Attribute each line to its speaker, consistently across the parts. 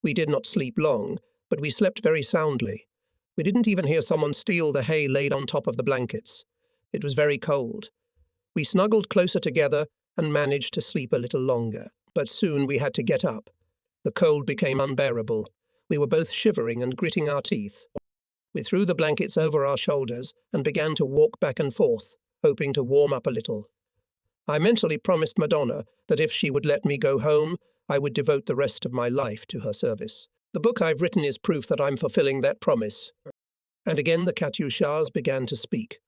Speaker 1: We did not sleep long, but we slept very soundly. We didn't even hear someone steal the hay laid on top of the blankets. It was very cold. We snuggled closer together and managed to sleep a little longer, but soon we had to get up. The cold became unbearable. We were both shivering and gritting our teeth. We threw the blankets over our shoulders and began to walk back and forth, hoping to warm up a little. I mentally promised Madonna that if she would let me go home, I would devote the rest of my life to her service. The book I've written is proof that I'm fulfilling that promise. And again the Katyushas began to speak.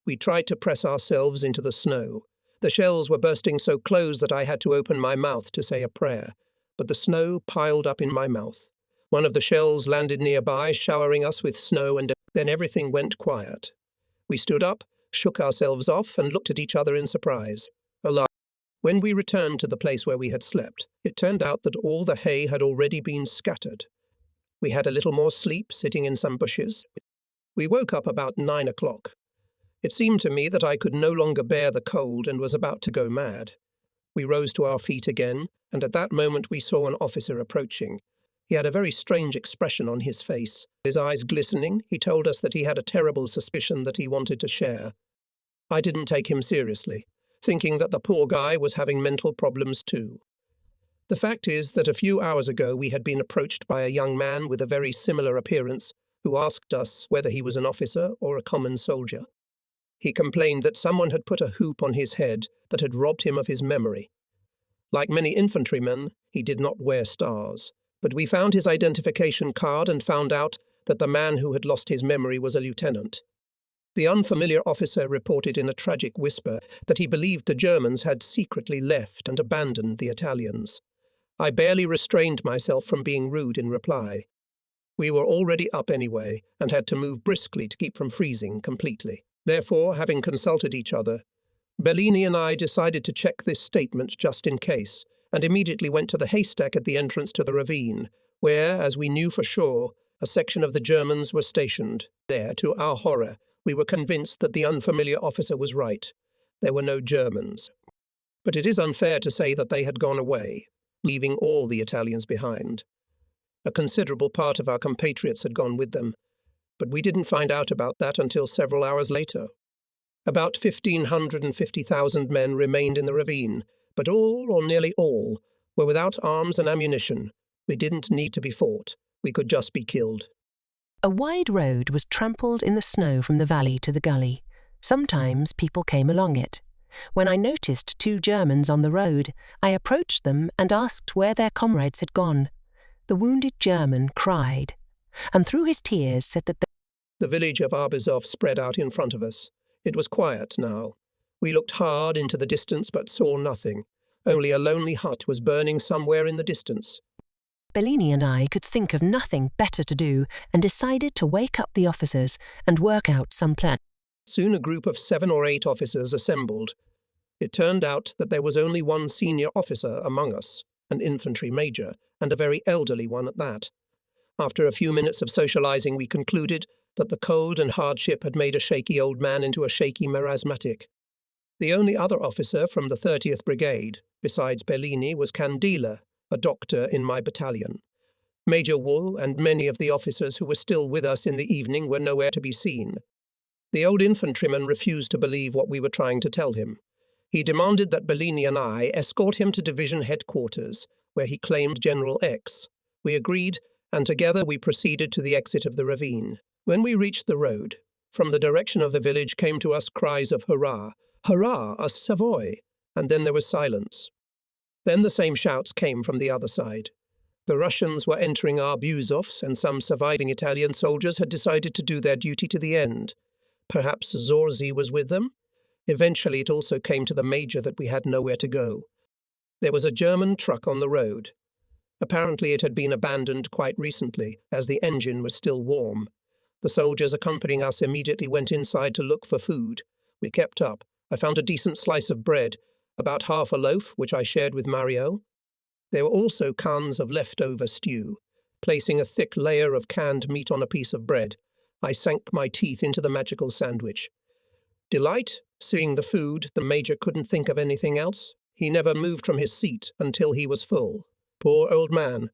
Speaker 1: We tried to press ourselves into the snow. The shells were bursting so close that I had to open my mouth to say a prayer, but the snow piled up in my mouth. One of the shells landed nearby, showering us with snow, and then everything went quiet. We stood up, shook ourselves off, and looked at each other in surprise. When we returned to the place where we had slept, it turned out that all the hay had already been scattered. We had a little more sleep, sitting in some bushes. We woke up about 9 o'clock. It seemed to me that I could no longer bear the cold and was about to go mad. We rose to our feet again, and at that moment we saw an officer approaching. He had a very strange expression on his face. His eyes glistening, he told us that he had a terrible suspicion that he wanted to share. I didn't take him seriously, thinking that the poor guy was having mental problems too. The fact is that a few hours ago we had been approached by a young man with a very similar appearance who asked us whether he was an officer or a common soldier. He complained that someone had put a hoop on his head that had robbed him of his memory. Like many infantrymen, he did not wear stars, but we found his identification card and found out that the man who had lost his memory was a lieutenant. The unfamiliar officer reported in a tragic whisper that he believed the Germans had secretly left and abandoned the Italians. I barely restrained myself from being rude in reply. We were already up anyway and had to move briskly to keep from freezing completely. Therefore, having consulted each other, Bellini and I decided to check this statement just in case, and immediately went to the haystack at the entrance to the ravine, where, as we knew for sure, a section of the Germans was stationed. There, to our horror, we were convinced that the unfamiliar officer was right. There were no Germans. But it is unfair to say that they had gone away, leaving all the Italians behind. A considerable part of our compatriots had gone with them, but we didn't find out about that until several hours later. About 1,550,000 men remained in the ravine, but all, or nearly all, were without arms and ammunition. We didn't need to be fought. We could just be killed.
Speaker 2: A wide road was trampled in the snow from the valley to the gully. Sometimes people came along it. When I noticed 2 Germans on the road, I approached them and asked where their comrades had gone. The wounded German cried, and through his tears said that
Speaker 1: the village of Arbizov spread out in front of us. It was quiet now. We looked hard into the distance but saw nothing. Only a lonely hut was burning somewhere in the distance.
Speaker 2: Bellini and I could think of nothing better to do and decided to wake up the officers and work out some plan.
Speaker 1: Soon a group of 7 or 8 officers assembled. It turned out that there was only one senior officer among us, an infantry major, and a very elderly one at that. After a few minutes of socializing, we concluded that the cold and hardship had made a shaky old man into a shaky marasmatic. The only other officer from the 30th Brigade, besides Bellini, was Candela, a doctor in my battalion. Major Wool and many of the officers who were still with us in the evening were nowhere to be seen. The old infantryman refused to believe what we were trying to tell him. He demanded that Bellini and I escort him to division headquarters, where he claimed General X. We agreed, and together we proceeded to the exit of the ravine. When we reached the road, from the direction of the village came to us cries of hurrah, hurrah, a Savoy, and then there was silence. Then the same shouts came from the other side. The Russians were entering Arbuzovs, and some surviving Italian soldiers had decided to do their duty to the end. Perhaps Zorzi was with them? Eventually it also came to the major that we had nowhere to go. There was a German truck on the road. Apparently it had been abandoned quite recently, as the engine was still warm. The soldiers accompanying us immediately went inside to look for food. We kept up. I found a decent slice of bread, about half a loaf, which I shared with Mario. There were also cans of leftover stew. Placing a thick layer of canned meat on a piece of bread, I sank my teeth into the magical sandwich. Delight, seeing the food, the major couldn't think of anything else. He never moved from his seat until he was full. Poor old man.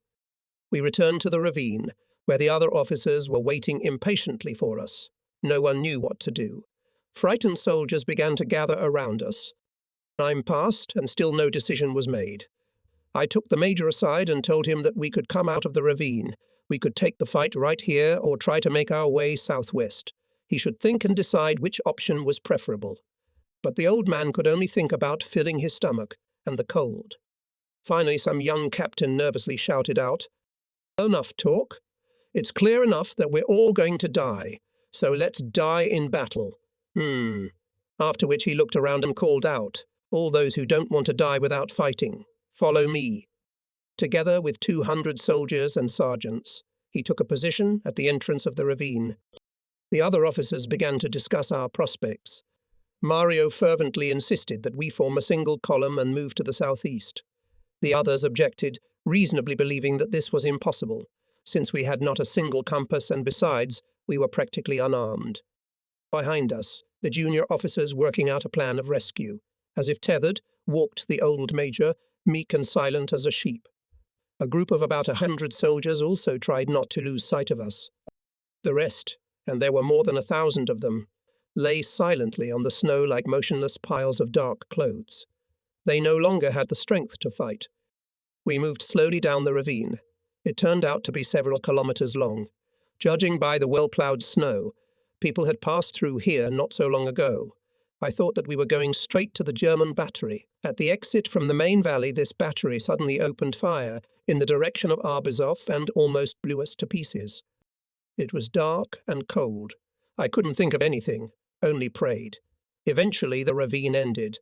Speaker 1: We returned to the ravine, where the other officers were waiting impatiently for us. No one knew what to do. Frightened soldiers began to gather around us. Time passed, and still no decision was made. I took the major aside and told him that we could come out of the ravine. We could take the fight right here or try to make our way southwest. He should think and decide which option was preferable. But the old man could only think about filling his stomach and the cold. Finally, some young captain nervously shouted out, "Enough talk. It's clear enough that we're all going to die, so let's die in battle." After which he looked around and called out, "All those who don't want to die without fighting, follow me." Together with 200 soldiers and sergeants, he took a position at the entrance of the ravine. The other officers began to discuss our prospects. Mario fervently insisted that we form a single column and move to the southeast. The others objected, reasonably believing that this was impossible, since we had not a single compass and besides, we were practically unarmed. Behind us, the junior officers working out a plan of rescue. As if tethered, walked the old major, meek and silent as a sheep. A group of about 100 soldiers also tried not to lose sight of us. The rest, and there were more than 1,000 of them, lay silently on the snow like motionless piles of dark clothes. They no longer had the strength to fight. We moved slowly down the ravine. It turned out to be several kilometers long. Judging by the well-ploughed snow, people had passed through here not so long ago. I thought that we were going straight to the German battery. At the exit from the main valley, this battery suddenly opened fire in the direction of Arbuzov and almost blew us to pieces. It was dark and cold. I couldn't think of anything, only prayed. Eventually the ravine ended.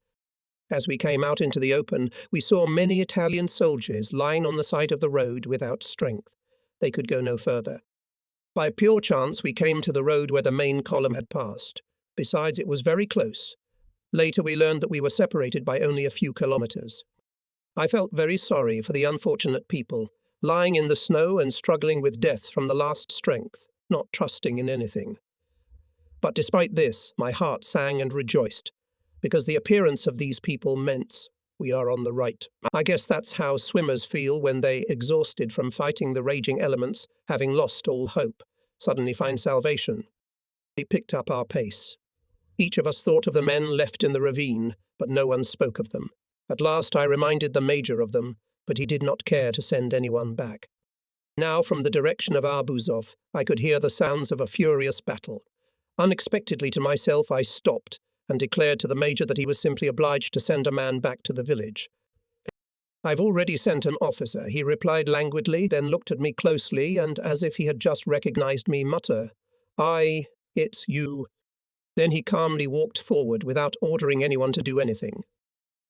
Speaker 1: As we came out into the open, we saw many Italian soldiers lying on the side of the road without strength. They could go no further. By pure chance, we came to the road where the main column had passed. Besides, it was very close. Later, we learned that we were separated by only a few kilometers. I felt very sorry for the unfortunate people, lying in the snow and struggling with death from the last strength, not trusting in anything. But despite this, my heart sang and rejoiced, because the appearance of these people meant we are on the right. I guess that's how swimmers feel when they, exhausted from fighting the raging elements, having lost all hope, suddenly find salvation. We picked up our pace. Each of us thought of the men left in the ravine, but no one spoke of them. At last I reminded the major of them, but he did not care to send anyone back. Now from the direction of Arbuzov, I could hear the sounds of a furious battle. Unexpectedly to myself, I stopped and declared to the major that he was simply obliged to send a man back to the village. "I've already sent an officer," he replied languidly, then looked at me closely and, as if he had just recognized me, mutter, "It's you." Then he calmly walked forward without ordering anyone to do anything.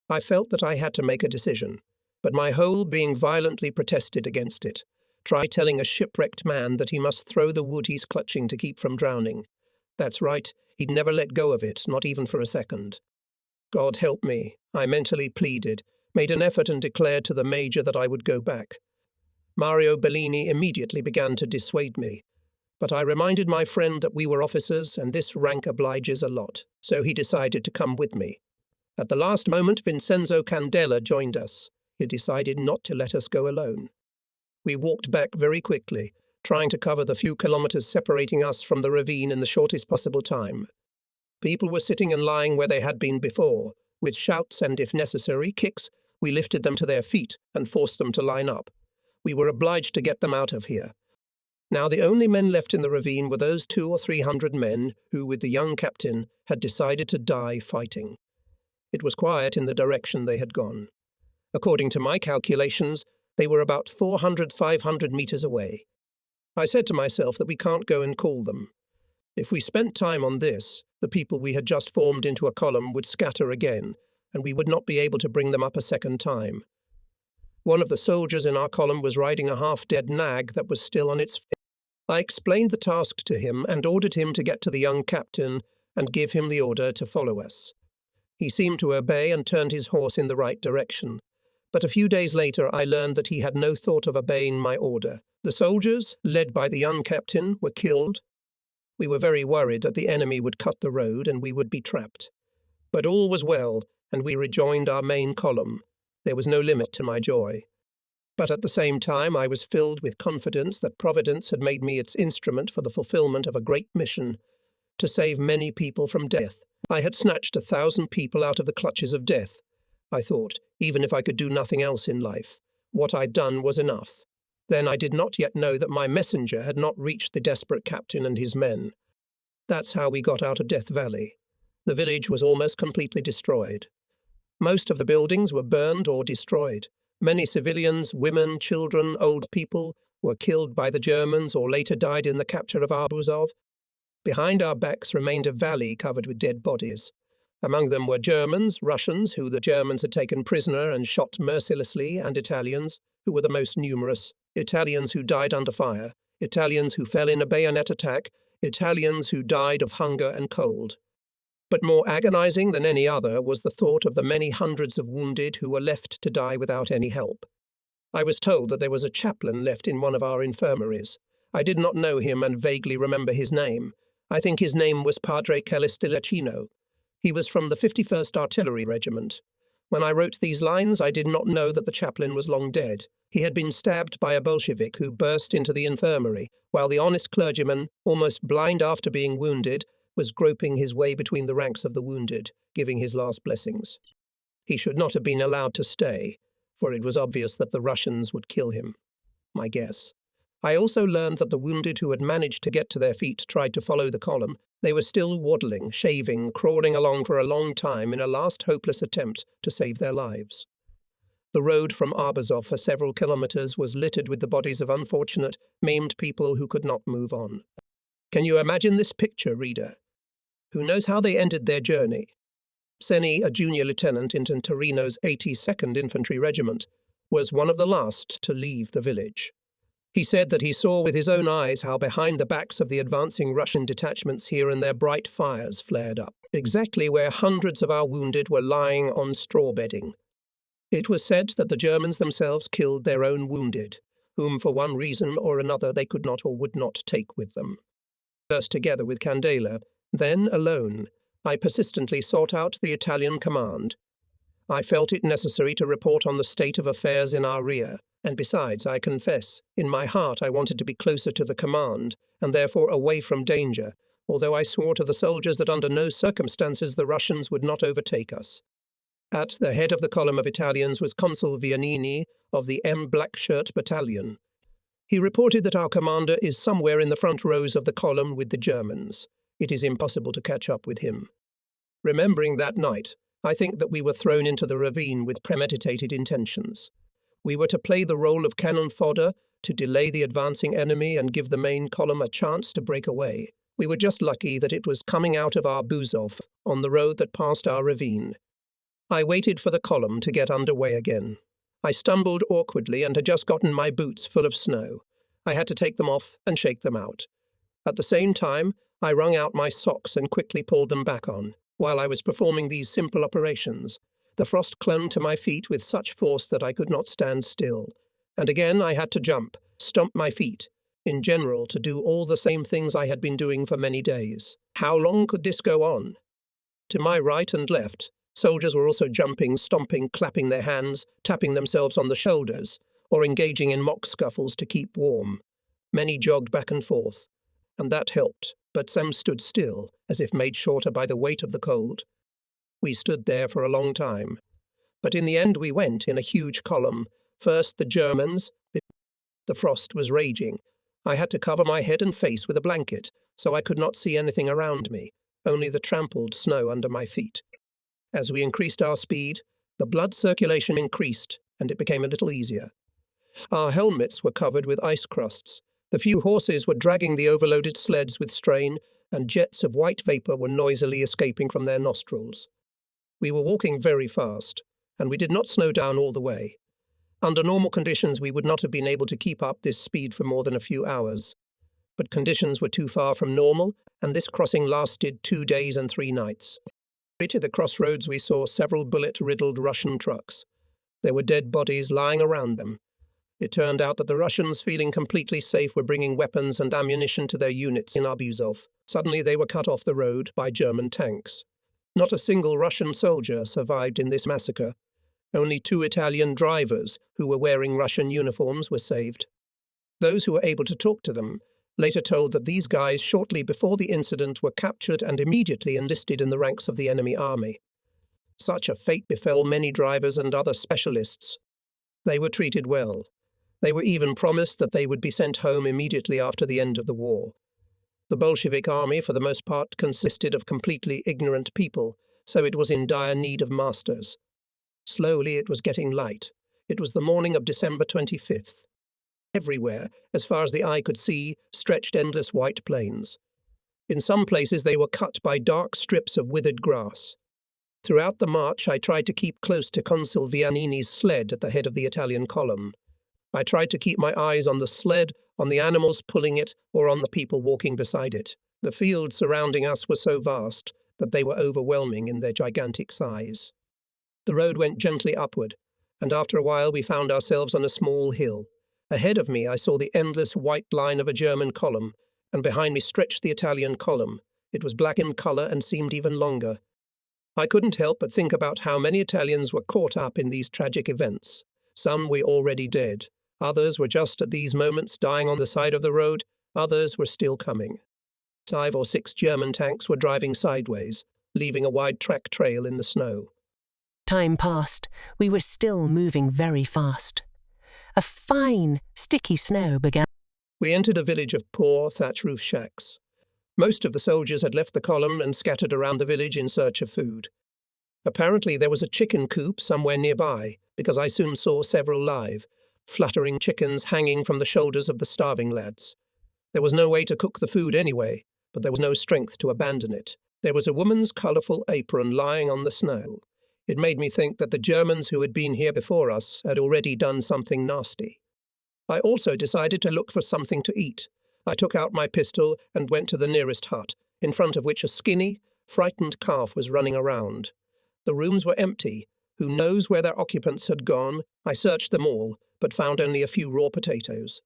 Speaker 1: I felt that I had to make a decision, but my whole being violently protested against it. Try telling a shipwrecked man that he must throw the wood he's clutching to keep from drowning. That's right, he'd never let go of it, not even for a second. "God help me," I mentally pleaded, made an effort and declared to the major that I would go back. Mario Bellini immediately began to dissuade me, but I reminded my friend that we were officers and this rank obliges a lot, so he decided to come with me. At the last moment, Vincenzo Candela joined us. He decided not to let us go alone. We walked back very quickly, trying to cover the few kilometers separating us from the ravine in the shortest possible time. People were sitting and lying where they had been before. With shouts and, if necessary, kicks, we lifted them to their feet and forced them to line up. We were obliged to get them out of here. Now the only men left in the ravine were those 200 or 300 men who, with the young captain, had decided to die fighting. It was quiet in the direction they had gone. According to my calculations, they were about 400–500 meters away. I said to myself that we can't go and call them. If we spent time on this, the people we had just formed into a column would scatter again, and we would not be able to bring them up a second time. One of the soldiers in our column was riding a half-dead nag that was still on its feet. I explained the task to him and ordered him to get to the young captain and give him the order to follow us. He seemed to obey and turned his horse in the right direction. But a few days later I learned that he had no thought of obeying my order. The soldiers, led by the young captain, were killed. We were very worried that the enemy would cut the road and we would be trapped. But all was well, and we rejoined our main column. There was no limit to my joy. But at the same time, I was filled with confidence that Providence had made me its instrument for the fulfillment of a great mission, to save many people from death. I had snatched 1,000 people out of the clutches of death. I thought, even if I could do nothing else in life, what I'd done was enough. Then I did not yet know that my messenger had not reached the desperate captain and his men. That's how we got out of Death Valley. The village was almost completely destroyed. Most of the buildings were burned or destroyed. Many civilians, women, children, old people were killed by the Germans or later died in the capture of Arbuzov. Behind our backs remained a valley covered with dead bodies. Among them were Germans, Russians, who the Germans had taken prisoner and shot mercilessly, and Italians, who were the most numerous, Italians who died under fire, Italians who fell in a bayonet attack, Italians who died of hunger and cold. But more agonizing than any other was the thought of the many hundreds of wounded who were left to die without any help. I was told that there was a chaplain left in one of our infirmaries. I did not know him and vaguely remember his name. I think his name was Padre Calistillacino. He was from the 51st Artillery Regiment. When I wrote these lines, I did not know that the chaplain was long dead. He had been stabbed by a Bolshevik who burst into the infirmary, while the honest clergyman, almost blind after being wounded, was groping his way between the ranks of the wounded, giving his last blessings. He should not have been allowed to stay, for it was obvious that the Russians would kill him. My guess. I also learned that the wounded who had managed to get to their feet tried to follow the column. They were still waddling, shaving, crawling along for a long time in a last hopeless attempt to save their lives. The road from Arbuzov for several kilometers was littered with the bodies of unfortunate, maimed people who could not move on. Can you imagine this picture, reader? Who knows how they ended their journey? Seni, a junior lieutenant in Torino's 82nd Infantry Regiment, was one of the last to leave the village. He said that he saw with his own eyes how behind the backs of the advancing Russian detachments here and there bright fires flared up, exactly where hundreds of our wounded were lying on straw bedding. It was said that the Germans themselves killed their own wounded, whom for one reason or another they could not or would not take with them. First together with Candela, then alone, I persistently sought out the Italian command. I felt it necessary to report on the state of affairs in our rear, and besides, I confess, in my heart I wanted to be closer to the command, and therefore away from danger, although I swore to the soldiers that under no circumstances the Russians would not overtake us. At the head of the column of Italians was Consul Vianini of the M. Blackshirt Battalion. He reported that our commander is somewhere in the front rows of the column with the Germans. It is impossible to catch up with him. Remembering that night, I think that we were thrown into the ravine with premeditated intentions. We were to play the role of cannon fodder, to delay the advancing enemy and give the main column a chance to break away. We were just lucky that it was coming out of Arbuzov on the road that passed our ravine. I waited for the column to get underway again. I stumbled awkwardly and had just gotten my boots full of snow. I had to take them off and shake them out. At the same time, I wrung out my socks and quickly pulled them back on. While I was performing these simple operations, the frost clung to my feet with such force that I could not stand still. And again I had to jump, stomp my feet, in general to do all the same things I had been doing for many days. How long could this go on? To my right and left, soldiers were also jumping, stomping, clapping their hands, tapping themselves on the shoulders, or engaging in mock scuffles to keep warm. Many jogged back and forth, and that helped, but some stood still, as if made shorter by the weight of the cold. We stood there for a long time, but in the end we went in a huge column. First the Germans. The frost was raging. I had to cover my head and face with a blanket, so I could not see anything around me, only the trampled snow under my feet. As we increased our speed, the blood circulation increased, and it became a little easier. Our helmets were covered with ice crusts. The few horses were dragging the overloaded sleds with strain, and jets of white vapour were noisily escaping from their nostrils. We were walking very fast, and we did not slow down all the way. Under normal conditions, we would not have been able to keep up this speed for more than a few hours. But conditions were too far from normal, and this crossing lasted 2 days and 3 nights. At the crossroads, we saw several bullet-riddled Russian trucks. There were dead bodies lying around them. It turned out that the Russians, feeling completely safe, were bringing weapons and ammunition to their units in Arbuzov. Suddenly they were cut off the road by German tanks. Not a single Russian soldier survived in this massacre. Only 2 Italian drivers, who were wearing Russian uniforms, were saved. Those who were able to talk to them later told that these guys, shortly before the incident, were captured and immediately enlisted in the ranks of the enemy army. Such a fate befell many drivers and other specialists. They were treated well. They were even promised that they would be sent home immediately after the end of the war. The Bolshevik army, for the most part, consisted of completely ignorant people, so it was in dire need of masters. Slowly it was getting light. It was the morning of December 25th. Everywhere, as far as the eye could see, stretched endless white plains. In some places they were cut by dark strips of withered grass. Throughout the march I tried to keep close to Consul Vianini's sled at the head of the Italian column. I tried to keep my eyes on the sled, on the animals pulling it, or on the people walking beside it. The fields surrounding us were so vast that they were overwhelming in their gigantic size. The road went gently upward, and after a while we found ourselves on a small hill. Ahead of me I saw the endless white line of a German column, and behind me stretched the Italian column. It was black in colour and seemed even longer. I couldn't help but think about how many Italians were caught up in these tragic events. Some were already dead. Others were just at these moments dying on the side of the road. Others were still coming. 5 or 6 German tanks were driving sideways, leaving a wide track trail in the snow.
Speaker 2: Time passed. We were still moving very fast. A fine, sticky snow began.
Speaker 1: We entered a village of poor, thatch-roof shacks. Most of the soldiers had left the column and scattered around the village in search of food. Apparently there was a chicken coop somewhere nearby, because I soon saw several live, fluttering chickens hanging from the shoulders of the starving lads. There was no way to cook the food anyway, but there was no strength to abandon it. There was a woman's colourful apron lying on the snow. It made me think that the Germans who had been here before us had already done something nasty. I also decided to look for something to eat. I took out my pistol and went to the nearest hut, in front of which a skinny, frightened calf was running around. The rooms were empty. Who knows where their occupants had gone? I searched them all, but found only a few raw potatoes.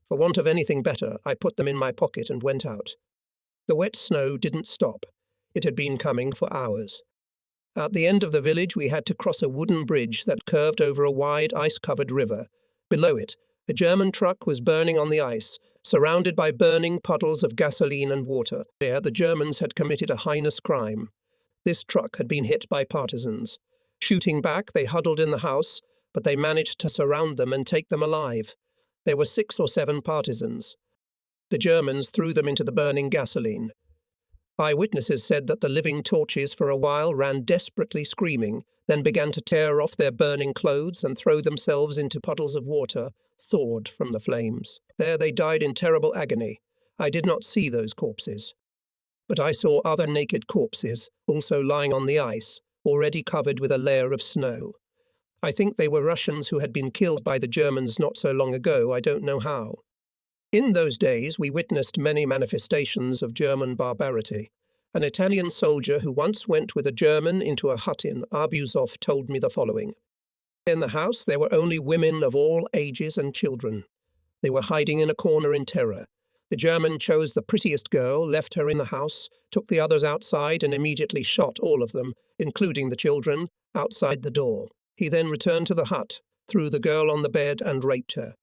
Speaker 1: For want of anything better, I put them in my pocket and went out. The wet snow didn't stop. It had been coming for hours. At the end of the village we had to cross a wooden bridge that curved over a wide ice-covered river. Below it, a German truck was burning on the ice, surrounded by burning puddles of gasoline and water. There the Germans had committed a heinous crime. This truck had been hit by partisans. Shooting back, they huddled in the house, but they managed to surround them and take them alive. There were 6 or 7 partisans. The Germans threw them into the burning gasoline. Eyewitnesses said that the living torches for a while ran desperately screaming, then began to tear off their burning clothes and throw themselves into puddles of water, thawed from the flames. There they died in terrible agony. I did not see those corpses. But I saw other naked corpses, also lying on the ice, already covered with a layer of snow. I think they were Russians who had been killed by the Germans not so long ago, I don't know how. In those days we witnessed many manifestations of German barbarity. An Italian soldier who once went with a German into a hut in Arbuzov told me the following. In the house there were only women of all ages and children. They were hiding in a corner in terror. The German chose the prettiest girl, left her in the house, took the others outside and immediately shot all of them, including the children, outside the door. He then returned to the hut, threw the girl on the bed and raped her.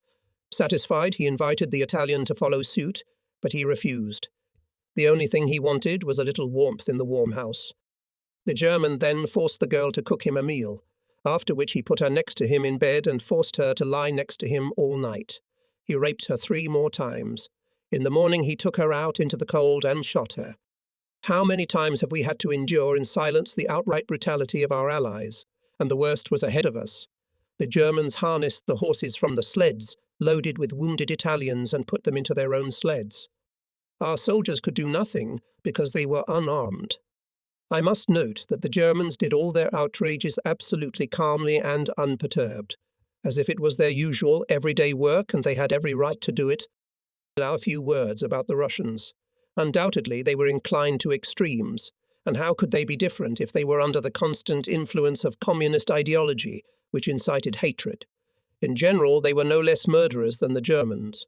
Speaker 1: Satisfied, he invited the Italian to follow suit, but he refused. The only thing he wanted was a little warmth in the warm house. The German then forced the girl to cook him a meal, after which he put her next to him in bed and forced her to lie next to him all night. He raped her 3 more times. In the morning he took her out into the cold and shot her. How many times have we had to endure in silence the outright brutality of our allies? And the worst was ahead of us. The Germans harnessed the horses from the sleds, loaded with wounded Italians, and put them into their own sleds. Our soldiers could do nothing because they were unarmed. I must note that the Germans did all their outrages absolutely calmly and unperturbed, as if it was their usual everyday work and they had every right to do it. A few words about the Russians. Undoubtedly they were inclined to extremes, and how could they be different if they were under the constant influence of communist ideology, which incited hatred? In general, they were no less murderers than the Germans.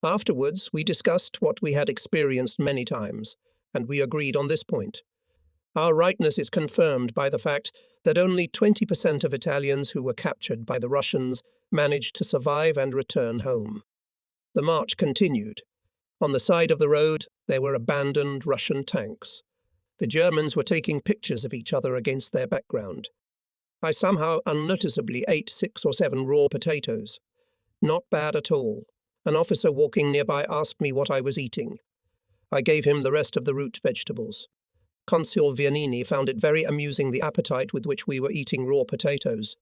Speaker 1: Afterwards, we discussed what we had experienced many times, and we agreed on this point. Our rightness is confirmed by the fact that only 20% of Italians who were captured by the Russians managed to survive and return home. The march continued. On the side of the road, there were abandoned Russian tanks. The Germans were taking pictures of each other against their background. I somehow unnoticeably ate 6 or 7 raw potatoes. Not bad at all. An officer walking nearby asked me what I was eating. I gave him the rest of the root vegetables. Consul Vianini found it very amusing the appetite with which we were eating raw potatoes.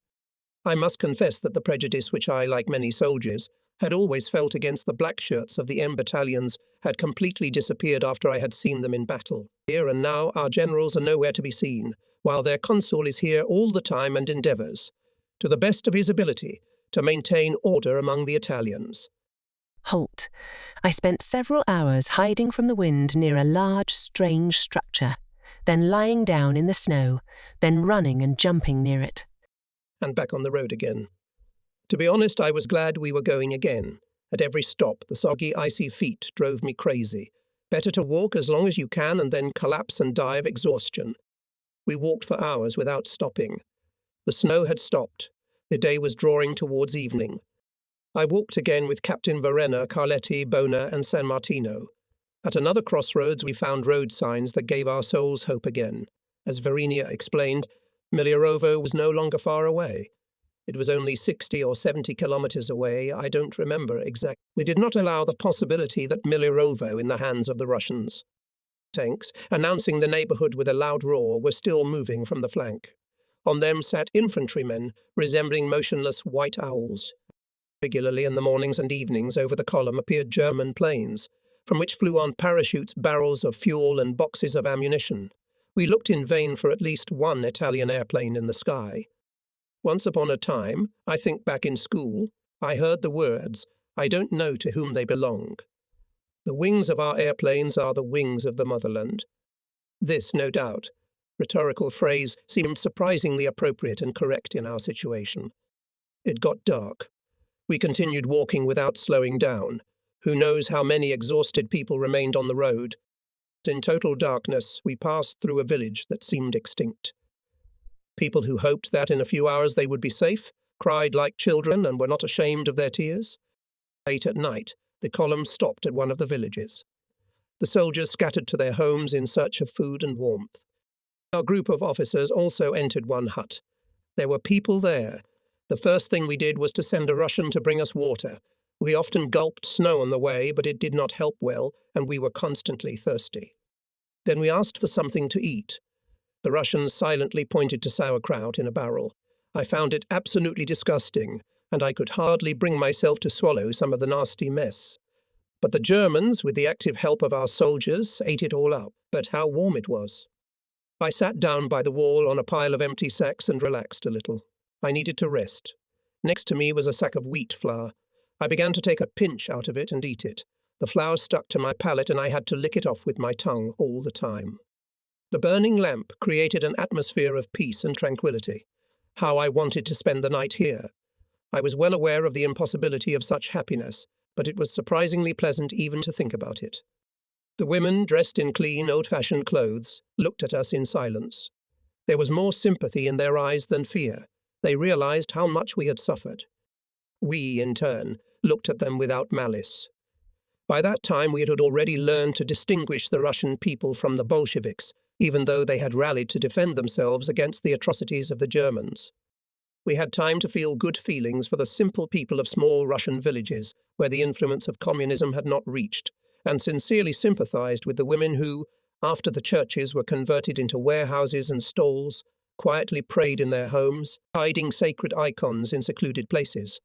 Speaker 1: I must confess that the prejudice which I, like many soldiers, had always felt against the black shirts of the M battalions had completely disappeared after I had seen them in battle. Here and now our generals are nowhere to be seen, while their consul is here all the time and endeavours, to the best of his ability, to maintain order among the Italians.
Speaker 2: Halt. I spent several hours hiding from the wind near a large, strange structure, then lying down in the snow, then running and jumping near it.
Speaker 1: And back on the road again. To be honest, I was glad we were going again. At every stop, the soggy, icy feet drove me crazy. Better to walk as long as you can and then collapse and die of exhaustion. We walked for hours without stopping. The snow had stopped. The day was drawing towards evening. I walked again with Captain Verena, Carletti, Bona, and San Martino. At another crossroads, we found road signs that gave our souls hope again. As Verinia explained, Miliarovo was no longer far away. It was only 60 or 70 kilometers away, I don't remember exactly. We did not allow the possibility that Miliarovo in the hands of the Russians. Tanks, announcing the neighbourhood with a loud roar, were still moving from the flank. On them sat infantrymen, resembling motionless white owls. Regularly in the mornings and evenings over the column appeared German planes, from which flew on parachutes barrels of fuel and boxes of ammunition. We looked in vain for at least one Italian airplane in the sky. Once upon a time, I think back in school, I heard the words, "I don't know to whom they belong." The wings of our airplanes are the wings of the motherland. This, no doubt, rhetorical phrase seemed surprisingly appropriate and correct in our situation. It got dark. We continued walking without slowing down. Who knows how many exhausted people remained on the road? In total darkness, we passed through a village that seemed extinct. People who hoped that in a few hours they would be safe, cried like children and were not ashamed of their tears. Late at night, the column stopped at one of the villages. The soldiers scattered to their homes in search of food and warmth. Our group of officers also entered one hut. There were people there. The first thing we did was to send a Russian to bring us water. We often gulped snow on the way, but it did not help well, and we were constantly thirsty. Then we asked for something to eat. The Russians silently pointed to sauerkraut in a barrel. I found it absolutely disgusting, and I could hardly bring myself to swallow some of the nasty mess. But the Germans, with the active help of our soldiers, ate it all up. But how warm it was! I sat down by the wall on a pile of empty sacks and relaxed a little. I needed to rest. Next to me was a sack of wheat flour. I began to take a pinch out of it and eat it. The flour stuck to my palate and I had to lick it off with my tongue all the time. The burning lamp created an atmosphere of peace and tranquility. How I wanted to spend the night here. I was well aware of the impossibility of such happiness, but it was surprisingly pleasant even to think about it. The women, dressed in clean, old-fashioned clothes, looked at us in silence. There was more sympathy in their eyes than fear. They realized how much we had suffered. We, in turn, looked at them without malice. By that time we had already learned to distinguish the Russian people from the Bolsheviks, even though they had rallied to defend themselves against the atrocities of the Germans. We had time to feel good feelings for the simple people of small Russian villages where the influence of communism had not reached, and sincerely sympathized with the women who, after the churches were converted into warehouses and stalls, quietly prayed in their homes, hiding sacred icons in secluded places.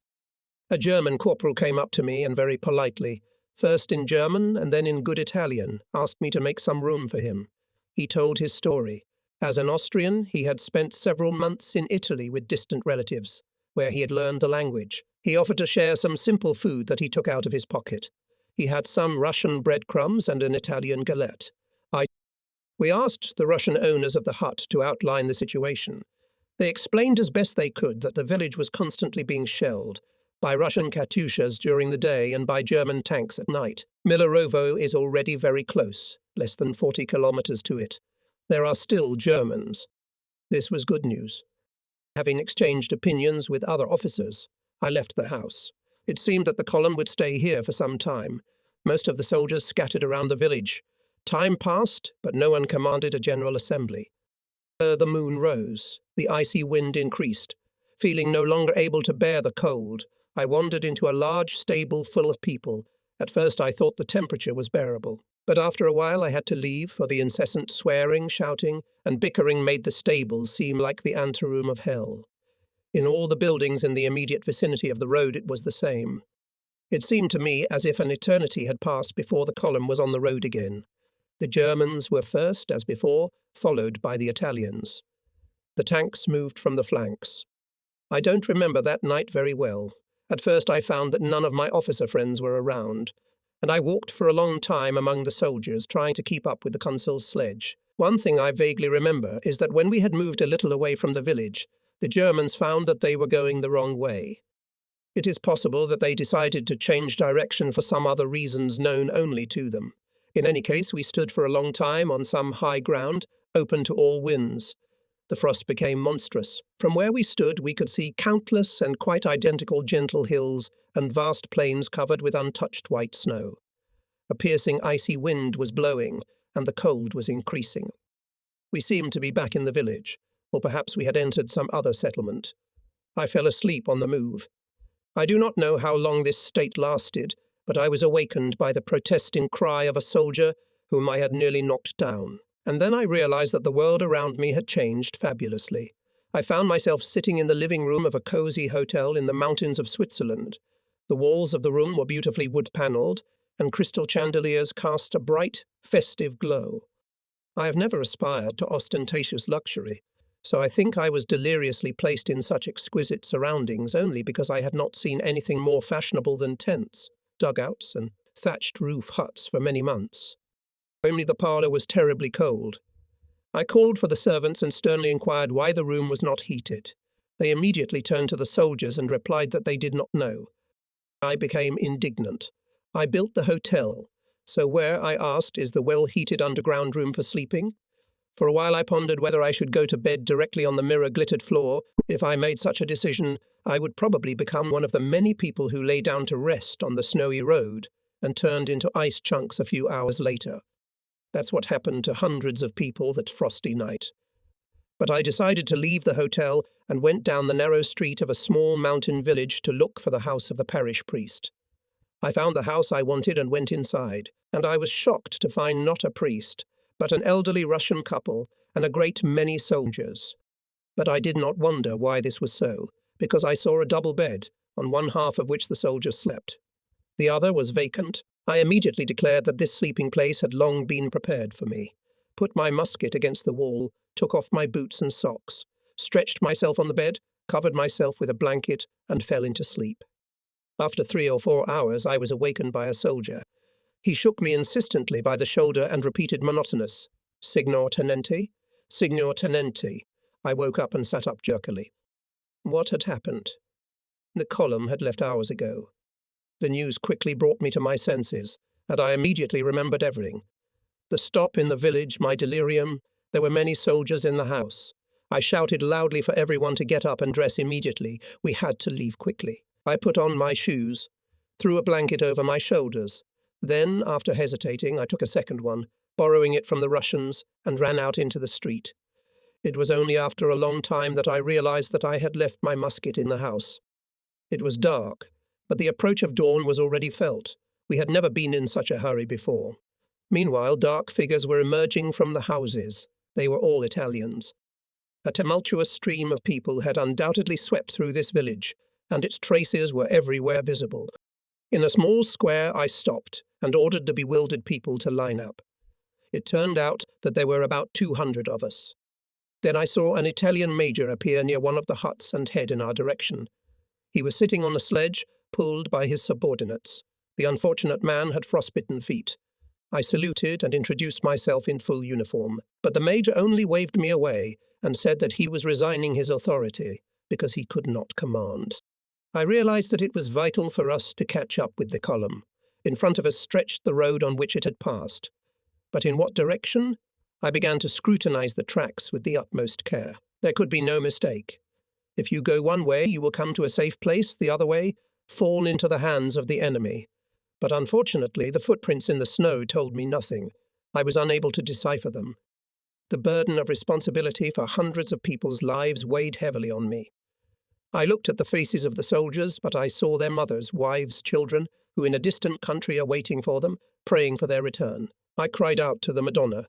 Speaker 1: A German corporal came up to me and very politely, first in German and then in good Italian, asked me to make some room for him. He told his story. As an Austrian, he had spent several months in Italy with distant relatives, where he had learned the language. He offered to share some simple food that he took out of his pocket. He had some Russian breadcrumbs and an Italian galette. We asked the Russian owners of the hut to outline the situation. They explained as best they could that the village was constantly being shelled, by Russian Katyushas during the day and by German tanks at night. Miliarovo is already very close, less than 40 kilometers to it. There are still Germans. This was good news. Having exchanged opinions with other officers, I left the house. It seemed that the column would stay here for some time. Most of the soldiers scattered around the village. Time passed, but no one commanded a general assembly. The moon rose. The icy wind increased. Feeling no longer able to bear the cold, I wandered into a large stable full of people. At first I thought the temperature was bearable, but after a while I had to leave, for the incessant swearing, shouting, and bickering made the stable seem like the anteroom of hell. In all the buildings in the immediate vicinity of the road it was the same. It seemed to me as if an eternity had passed before the column was on the road again. The Germans were first, as before, followed by the Italians. The tanks moved from the flanks. I don't remember that night very well. At first I found that none of my officer friends were around, and I walked for a long time among the soldiers, trying to keep up with the consul's sledge. One thing I vaguely remember is that when we had moved a little away from the village, the Germans found that they were going the wrong way. It is possible that they decided to change direction for some other reasons known only to them. In any case, we stood for a long time on some high ground, open to all winds. The frost became monstrous. From where we stood, we could see countless and quite identical gentle hills and vast plains covered with untouched white snow. A piercing icy wind was blowing, and the cold was increasing. We seemed to be back in the village, or perhaps we had entered some other settlement. I fell asleep on the move. I do not know how long this state lasted, but I was awakened by the protesting cry of a soldier whom I had nearly knocked down. And then I realized that the world around me had changed fabulously. I found myself sitting in the living room of a cozy hotel in the mountains of Switzerland. The walls of the room were beautifully wood-panelled, and crystal chandeliers cast a bright, festive glow. I have never aspired to ostentatious luxury, so I think I was deliriously placed in such exquisite surroundings only because I had not seen anything more fashionable than tents, dugouts, and thatched roof huts for many months. Only the parlour was terribly cold. I called for the servants and sternly inquired why the room was not heated. They immediately turned to the soldiers and replied that they did not know. I became indignant. I built the hotel, so where, I asked, is the well-heated underground room for sleeping? For a while I pondered whether I should go to bed directly on the mirror-glittered floor. If I made such a decision, I would probably become one of the many people who lay down to rest on the snowy road and turned into ice chunks a few hours later. That's what happened to hundreds of people that frosty night. But I decided to leave the hotel and went down the narrow street of a small mountain village to look for the house of the parish priest. I found the house I wanted and went inside, and I was shocked to find not a priest, but an elderly Russian couple and a great many soldiers. But I did not wonder why this was so, because I saw a double bed, on one half of which the soldiers slept. The other was vacant. I immediately declared that this sleeping place had long been prepared for me, put my musket against the wall, took off my boots and socks, stretched myself on the bed, covered myself with a blanket, and fell into sleep. After 3 or 4 hours, I was awakened by a soldier. He shook me insistently by the shoulder and repeated monotonous, "Signor Tenente? Signor Tenente." I woke up and sat up jerkily. What had happened? The column had left hours ago. The news quickly brought me to my senses, and I immediately remembered everything. The stop in the village, my delirium. There were many soldiers in the house. I shouted loudly for everyone to get up and dress immediately. We had to leave quickly. I put on my shoes, threw a blanket over my shoulders. Then, after hesitating, I took a second one, borrowing it from the Russians, and ran out into the street. It was only after a long time that I realized that I had left my musket in the house. It was dark, but the approach of dawn was already felt. We had never been in such a hurry before. Meanwhile, dark figures were emerging from the houses. They were all Italians. A tumultuous stream of people had undoubtedly swept through this village, and its traces were everywhere visible. In a small square I stopped and ordered the bewildered people to line up. It turned out that there were about 200 of us. Then I saw an Italian major appear near one of the huts and head in our direction. He was sitting on a sledge, pulled by his subordinates. The unfortunate man had frostbitten feet. I saluted and introduced myself in full uniform, but the major only waved me away and said that he was resigning his authority because he could not command. I realized that it was vital for us to catch up with the column. In front of us stretched the road on which it had passed. But in what direction? I began to scrutinize the tracks with the utmost care. There could be no mistake. If you go one way, you will come to a safe place, the other way, fall into the hands of the enemy. But unfortunately, the footprints in the snow told me nothing. I was unable to decipher them. The burden of responsibility for hundreds of people's lives weighed heavily on me. I looked at the faces of the soldiers, but I saw their mothers, wives, children, who in a distant country are waiting for them, praying for their return. I cried out to the Madonna,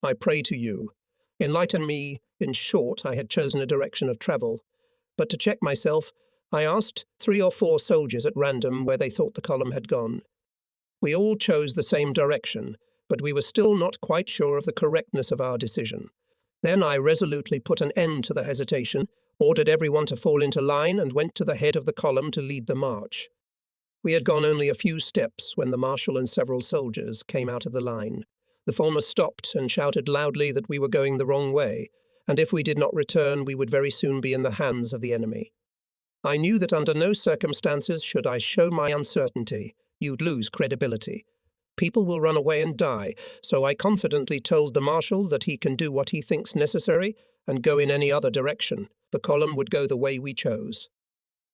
Speaker 1: "I pray to you. Enlighten me." In short, I had chosen a direction of travel. But to check myself, I asked 3 or 4 soldiers at random where they thought the column had gone. We all chose the same direction, but we were still not quite sure of the correctness of our decision. Then I resolutely put an end to the hesitation, ordered everyone to fall into line, and went to the head of the column to lead the march. We had gone only a few steps when the marshal and several soldiers came out of the line. The former stopped and shouted loudly that we were going the wrong way, and if we did not return, we would very soon be in the hands of the enemy. I knew that under no circumstances should I show my uncertainty. You'd lose credibility. People will run away and die, so I confidently told the marshal that he can do what he thinks necessary and go in any other direction. The column would go the way we chose.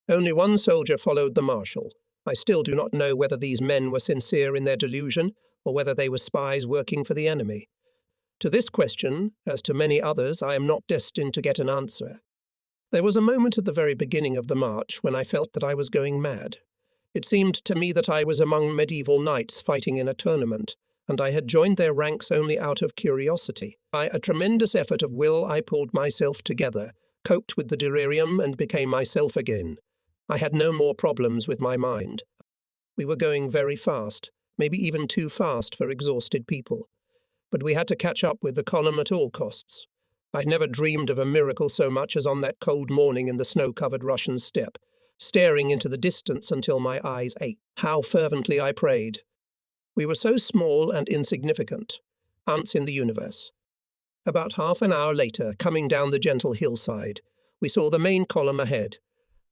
Speaker 1: Only one soldier followed the marshal. I still do not know whether these men were sincere in their delusion or whether they were spies working for the enemy. To this question, as to many others, I am not destined to get an answer. There was a moment at the very beginning of the march when I felt that I was going mad. It seemed to me that I was among medieval knights fighting in a tournament, and I had joined their ranks only out of curiosity. By a tremendous effort of will, I pulled myself together, coped with the delirium, and became myself again. I had no more problems with my mind. We were going very fast, maybe even too fast for exhausted people. But we had to catch up with the column at all costs. I never dreamed of a miracle so much as on that cold morning in the snow-covered Russian steppe, staring into the distance until my eyes ached. How fervently I prayed. We were so small and insignificant, ants in the universe. About half an hour later, coming down the gentle hillside, we saw the main column ahead.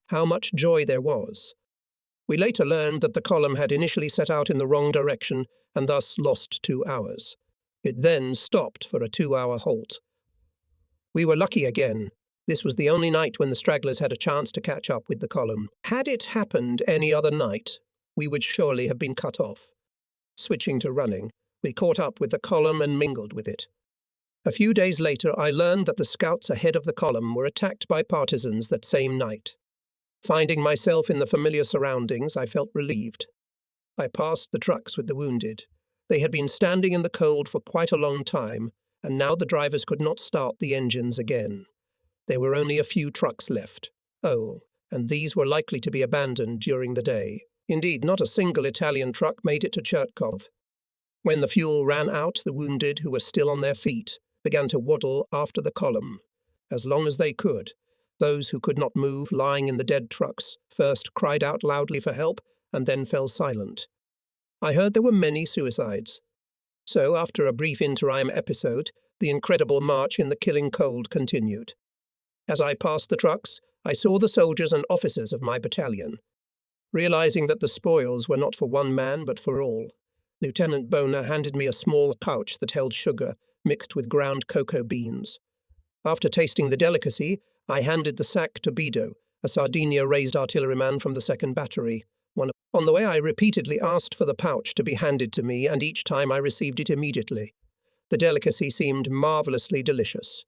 Speaker 1: How much joy there was. We later learned that the column had initially set out in the wrong direction and thus lost 2 hours. It then stopped for a 2-hour halt. We were lucky again. This was the only night when the stragglers had a chance to catch up with the column. Had it happened any other night, we would surely have been cut off. Switching to running, we caught up with the column and mingled with it. A few days later, I learned that the scouts ahead of the column were attacked by partisans that same night. Finding myself in the familiar surroundings, I felt relieved. I passed the trucks with the wounded. They had been standing in the cold for quite a long time, and now the drivers could not start the engines again. There were only a few trucks left. Oh, and these were likely to be abandoned during the day. Indeed, not a single Italian truck made it to Chertkov. When the fuel ran out, the wounded, who were still on their feet, began to waddle after the column. As long as they could, those who could not move, lying in the dead trucks, first cried out loudly for help and then fell silent. I heard there were many suicides. So, after a brief interim episode, the incredible march in the killing cold continued. As I passed the trucks, I saw the soldiers and officers of my battalion. Realizing that the spoils were not for one man but for all, Lieutenant Boner handed me a small pouch that held sugar mixed with ground cocoa beans. After tasting the delicacy, I handed the sack to Bido, a Sardinia-raised artilleryman from the 2nd Battery. On the way, I repeatedly asked for the pouch to be handed to me, and each time I received it immediately. The delicacy seemed marvellously delicious.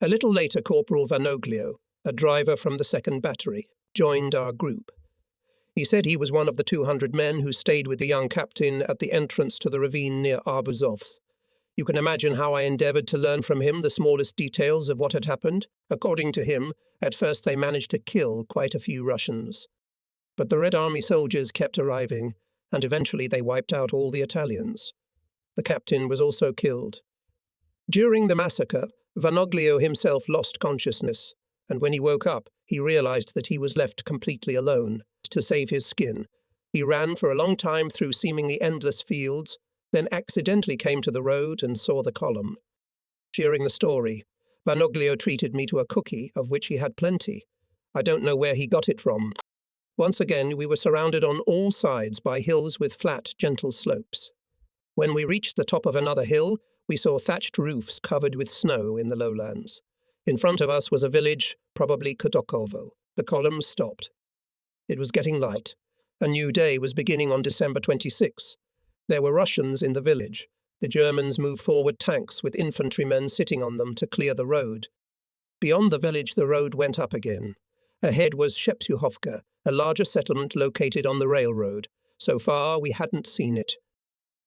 Speaker 1: A little later, Corporal Vanoglio, a driver from the 2nd Battery, joined our group. He said he was one of the 200 men who stayed with the young captain at the entrance to the ravine near Arbuzovsk. You can imagine how I endeavoured to learn from him the smallest details of what had happened. According to him, at first they managed to kill quite a few Russians. But the Red Army soldiers kept arriving, and eventually they wiped out all the Italians. The captain was also killed. During the massacre, Vanoglio himself lost consciousness, and when he woke up, he realized that he was left completely alone. To save his skin, he ran for a long time through seemingly endless fields, then accidentally came to the road and saw the column. During the story, Vanoglio treated me to a cookie, of which he had plenty. I don't know where he got it from. Once again, we were surrounded on all sides by hills with flat, gentle slopes. When we reached the top of another hill, we saw thatched roofs covered with snow in the lowlands. In front of us was a village, probably Kodokovo. The columns stopped. It was getting light. A new day was beginning on December 26. There were Russians in the village. The Germans moved forward tanks with infantrymen sitting on them to clear the road. Beyond the village, the road went up again. Ahead was Sheptuhovka, a larger settlement located on the railroad. So far, we hadn't seen it.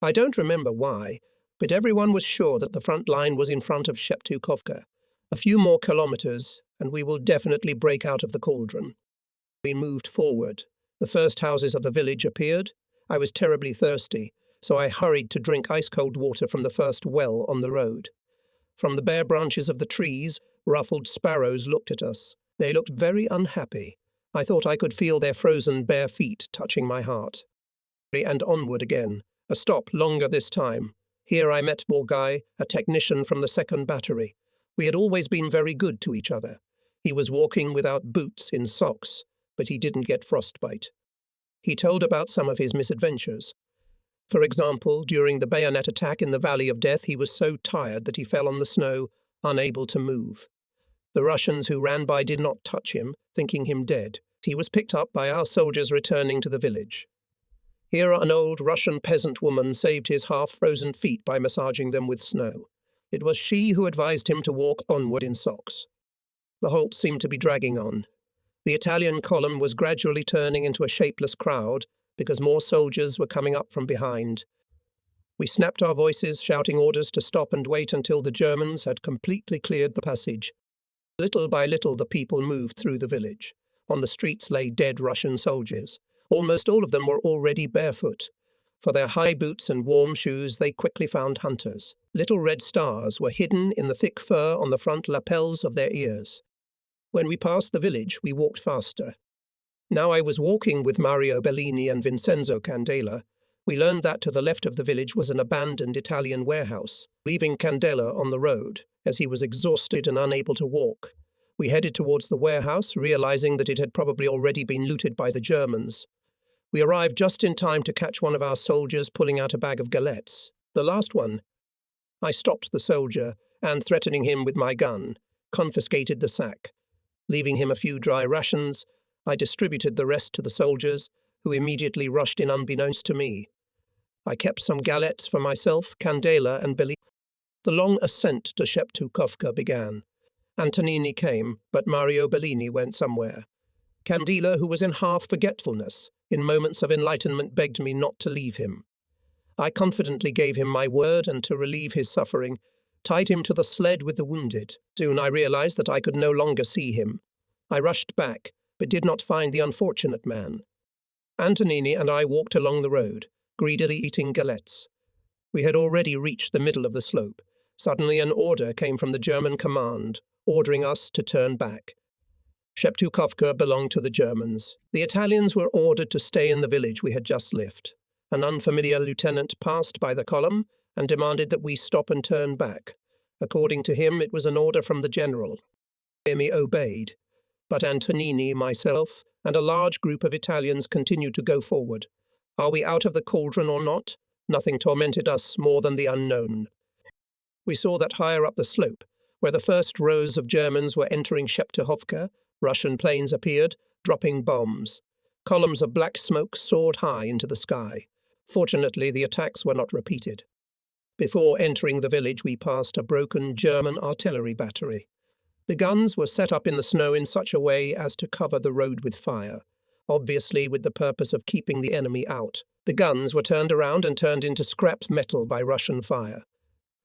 Speaker 1: I don't remember why, but everyone was sure that the front line was in front of Sheptuhovka. A few more kilometers, and we will definitely break out of the cauldron. We moved forward. The first houses of the village appeared. I was terribly thirsty, so I hurried to drink ice-cold water from the first well on the road. From the bare branches of the trees, ruffled sparrows looked at us. They looked very unhappy. I thought I could feel their frozen bare feet touching my heart. And onward again. A stop longer this time. Here I met Borgai, a technician from the 2nd Battery. We had always been very good to each other. He was walking without boots, in socks, but he didn't get frostbite. He told about some of his misadventures. For example, during the bayonet attack in the Valley of Death, he was so tired that he fell on the snow, unable to move. The Russians who ran by did not touch him, thinking him dead. He was picked up by our soldiers returning to the village. Here an old Russian peasant woman saved his half-frozen feet by massaging them with snow. It was she who advised him to walk onward in socks. The halt seemed to be dragging on. The Italian column was gradually turning into a shapeless crowd because more soldiers were coming up from behind. We snapped our voices, shouting orders to stop and wait until the Germans had completely cleared the passage. Little by little the people moved through the village. On the streets lay dead Russian soldiers. Almost all of them were already barefoot. For their high boots and warm shoes, they quickly found hunters. Little red stars were hidden in the thick fur on the front lapels of their ears. When we passed the village, we walked faster. Now I was walking with Mario Bellini and Vincenzo Candela. We learned that to the left of the village was an abandoned Italian warehouse, leaving Candela on the road, as he was exhausted and unable to walk. We headed towards the warehouse, realizing that it had probably already been looted by the Germans. We arrived just in time to catch one of our soldiers pulling out a bag of galettes. The last one. I stopped the soldier and, threatening him with my gun, confiscated the sack. Leaving him a few dry rations, I distributed the rest to the soldiers, who immediately rushed in unbeknownst to me. I kept some galettes for myself, Candela and Bellini. The long ascent to Sheptukovka began. Antonini came, but Mario Bellini went somewhere. Candela, who was in half forgetfulness, in moments of enlightenment begged me not to leave him. I confidently gave him my word, and to relieve his suffering, tied him to the sled with the wounded. Soon I realized that I could no longer see him. I rushed back, but did not find the unfortunate man. Antonini and I walked along the road, greedily eating galettes. We had already reached the middle of the slope. Suddenly an order came from the German command, ordering us to turn back. Sheptukovka belonged to the Germans. The Italians were ordered to stay in the village we had just left. An unfamiliar lieutenant passed by the column and demanded that we stop and turn back. According to him, it was an order from the general. We obeyed, but Antonini, myself, and a large group of Italians continued to go forward. Are we out of the cauldron or not? Nothing tormented us more than the unknown. We saw that higher up the slope, where the first rows of Germans were entering Sheptuhovka, Russian planes appeared, dropping bombs. Columns of black smoke soared high into the sky. Fortunately, the attacks were not repeated. Before entering the village, we passed a broken German artillery battery. The guns were set up in the snow in such a way as to cover the road with fire, obviously with the purpose of keeping the enemy out. The guns were turned around and turned into scrap metal by Russian fire.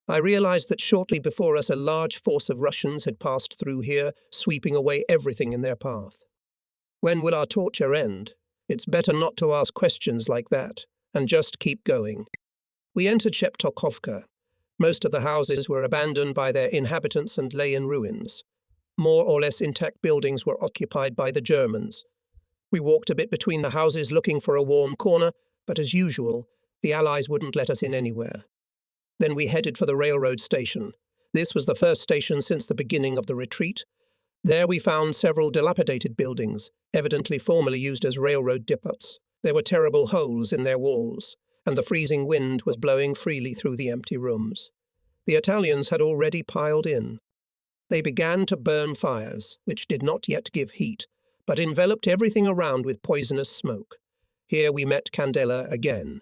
Speaker 1: I realized that shortly before us a large force of Russians had passed through here, sweeping away everything in their path. When will our torture end? It's better not to ask questions like that, and just keep going. We entered Sheptukovka. Most of the houses were abandoned by their inhabitants and lay in ruins. More or less intact buildings were occupied by the Germans. We walked a bit between the houses looking for a warm corner, but as usual, the Allies wouldn't let us in anywhere. Then we headed for the railroad station. This was the first station since the beginning of the retreat. There we found several dilapidated buildings, evidently formerly used as railroad depots. There were terrible holes in their walls, and the freezing wind was blowing freely through the empty rooms. The Italians had already piled in. They began to burn fires, which did not yet give heat, but enveloped everything around with poisonous smoke. Here we met Candela again.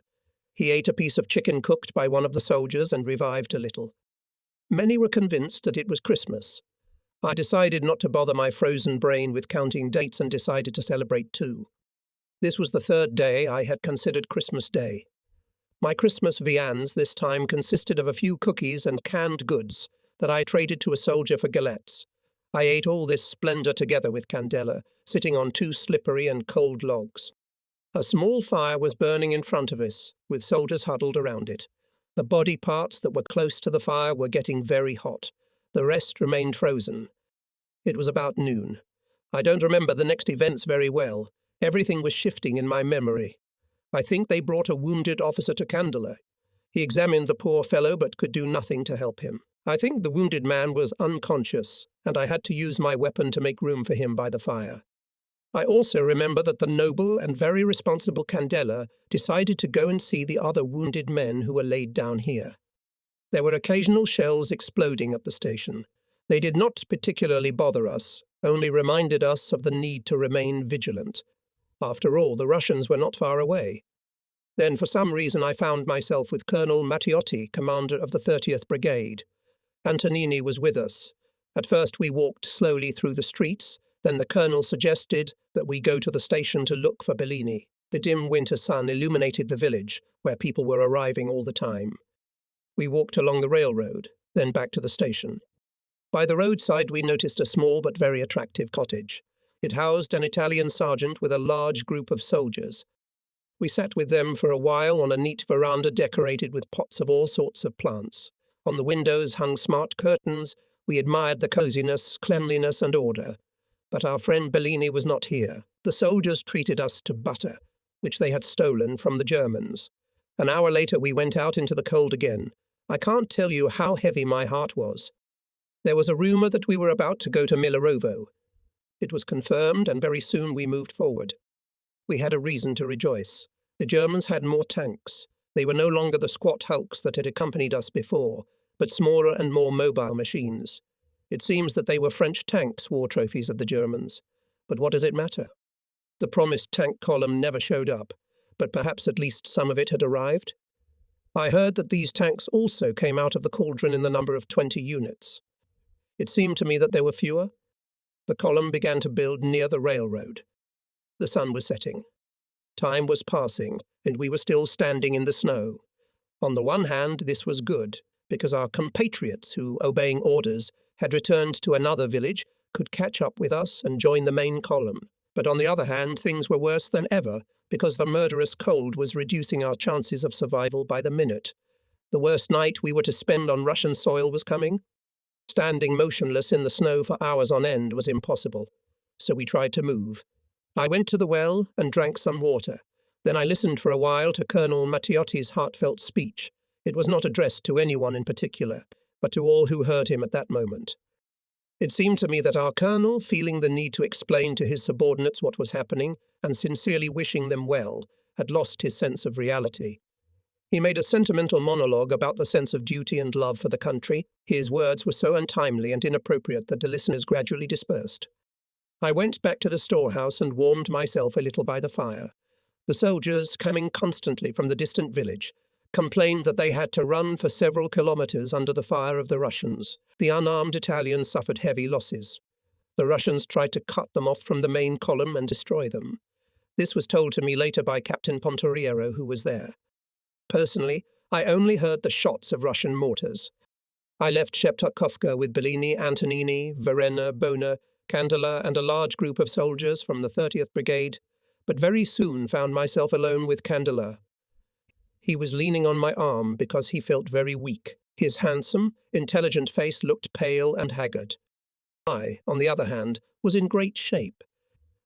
Speaker 1: He ate a piece of chicken cooked by one of the soldiers and revived a little. Many were convinced that it was Christmas. I decided not to bother my frozen brain with counting dates and decided to celebrate too. This was the third day I had considered Christmas Day. My Christmas viands this time consisted of a few cookies and canned goods that I traded to a soldier for galettes. I ate all this splendor together with Candela, sitting on two slippery and cold logs. A small fire was burning in front of us, with soldiers huddled around it. The body parts that were close to the fire were getting very hot. The rest remained frozen. It was about noon. I don't remember the next events very well. Everything was shifting in my memory. I think they brought a wounded officer to Candela. He examined the poor fellow but could do nothing to help him. I think the wounded man was unconscious, and I had to use my weapon to make room for him by the fire. I also remember that the noble and very responsible Candela decided to go and see the other wounded men who were laid down here. There were occasional shells exploding at the station. They did not particularly bother us, only reminded us of the need to remain vigilant. After all, the Russians were not far away. Then, for some reason, I found myself with Colonel Matteotti, commander of the 30th Brigade. Antonini was with us. At first we walked slowly through the streets, then the colonel suggested that we go to the station to look for Bellini. The dim winter sun illuminated the village, where people were arriving all the time. We walked along the railroad, then back to the station. By the roadside we noticed a small but very attractive cottage. It housed an Italian sergeant with a large group of soldiers. We sat with them for a while on a neat veranda decorated with pots of all sorts of plants. On the windows hung smart curtains. We admired the coziness, cleanliness, and order. But our friend Bellini was not here. The soldiers treated us to butter, which they had stolen from the Germans. An hour later we went out into the cold again. I can't tell you how heavy my heart was. There was a rumour that we were about to go to Milarovo. It was confirmed, and very soon we moved forward. We had a reason to rejoice. The Germans had more tanks. They were no longer the squat hulks that had accompanied us before, but smaller and more mobile machines. It seems that they were French tanks, war trophies of the Germans. But what does it matter? The promised tank column never showed up, but perhaps at least some of it had arrived. I heard that these tanks also came out of the cauldron in the number of 20 units. It seemed to me that there were fewer. The column began to build near the railroad. The sun was setting. Time was passing, and we were still standing in the snow. On the one hand, this was good, because our compatriots who, obeying orders, had returned to another village, could catch up with us and join the main column. But on the other hand, things were worse than ever, because the murderous cold was reducing our chances of survival by the minute. The worst night we were to spend on Russian soil was coming. Standing motionless in the snow for hours on end was impossible, so we tried to move. I went to the well and drank some water. Then I listened for a while to Colonel Matteotti's heartfelt speech. It was not addressed to anyone in particular, but to all who heard him at that moment. It seemed to me that our colonel, feeling the need to explain to his subordinates what was happening and sincerely wishing them well, had lost his sense of reality. He made a sentimental monologue about the sense of duty and love for the country. His words were so untimely and inappropriate that the listeners gradually dispersed. I went back to the storehouse and warmed myself a little by the fire. The soldiers, coming constantly from the distant village, complained that they had to run for several kilometers under the fire of the Russians. The unarmed Italians suffered heavy losses. The Russians tried to cut them off from the main column and destroy them. This was told to me later by Captain Pontoriero, who was there. Personally, I only heard the shots of Russian mortars. I left Sheptokovka with Bellini, Antonini, Verena, Bona, Candela, and a large group of soldiers from the 30th Brigade, but very soon found myself alone with Candela. He was leaning on my arm because he felt very weak. His handsome, intelligent face looked pale and haggard. I, on the other hand, was in great shape.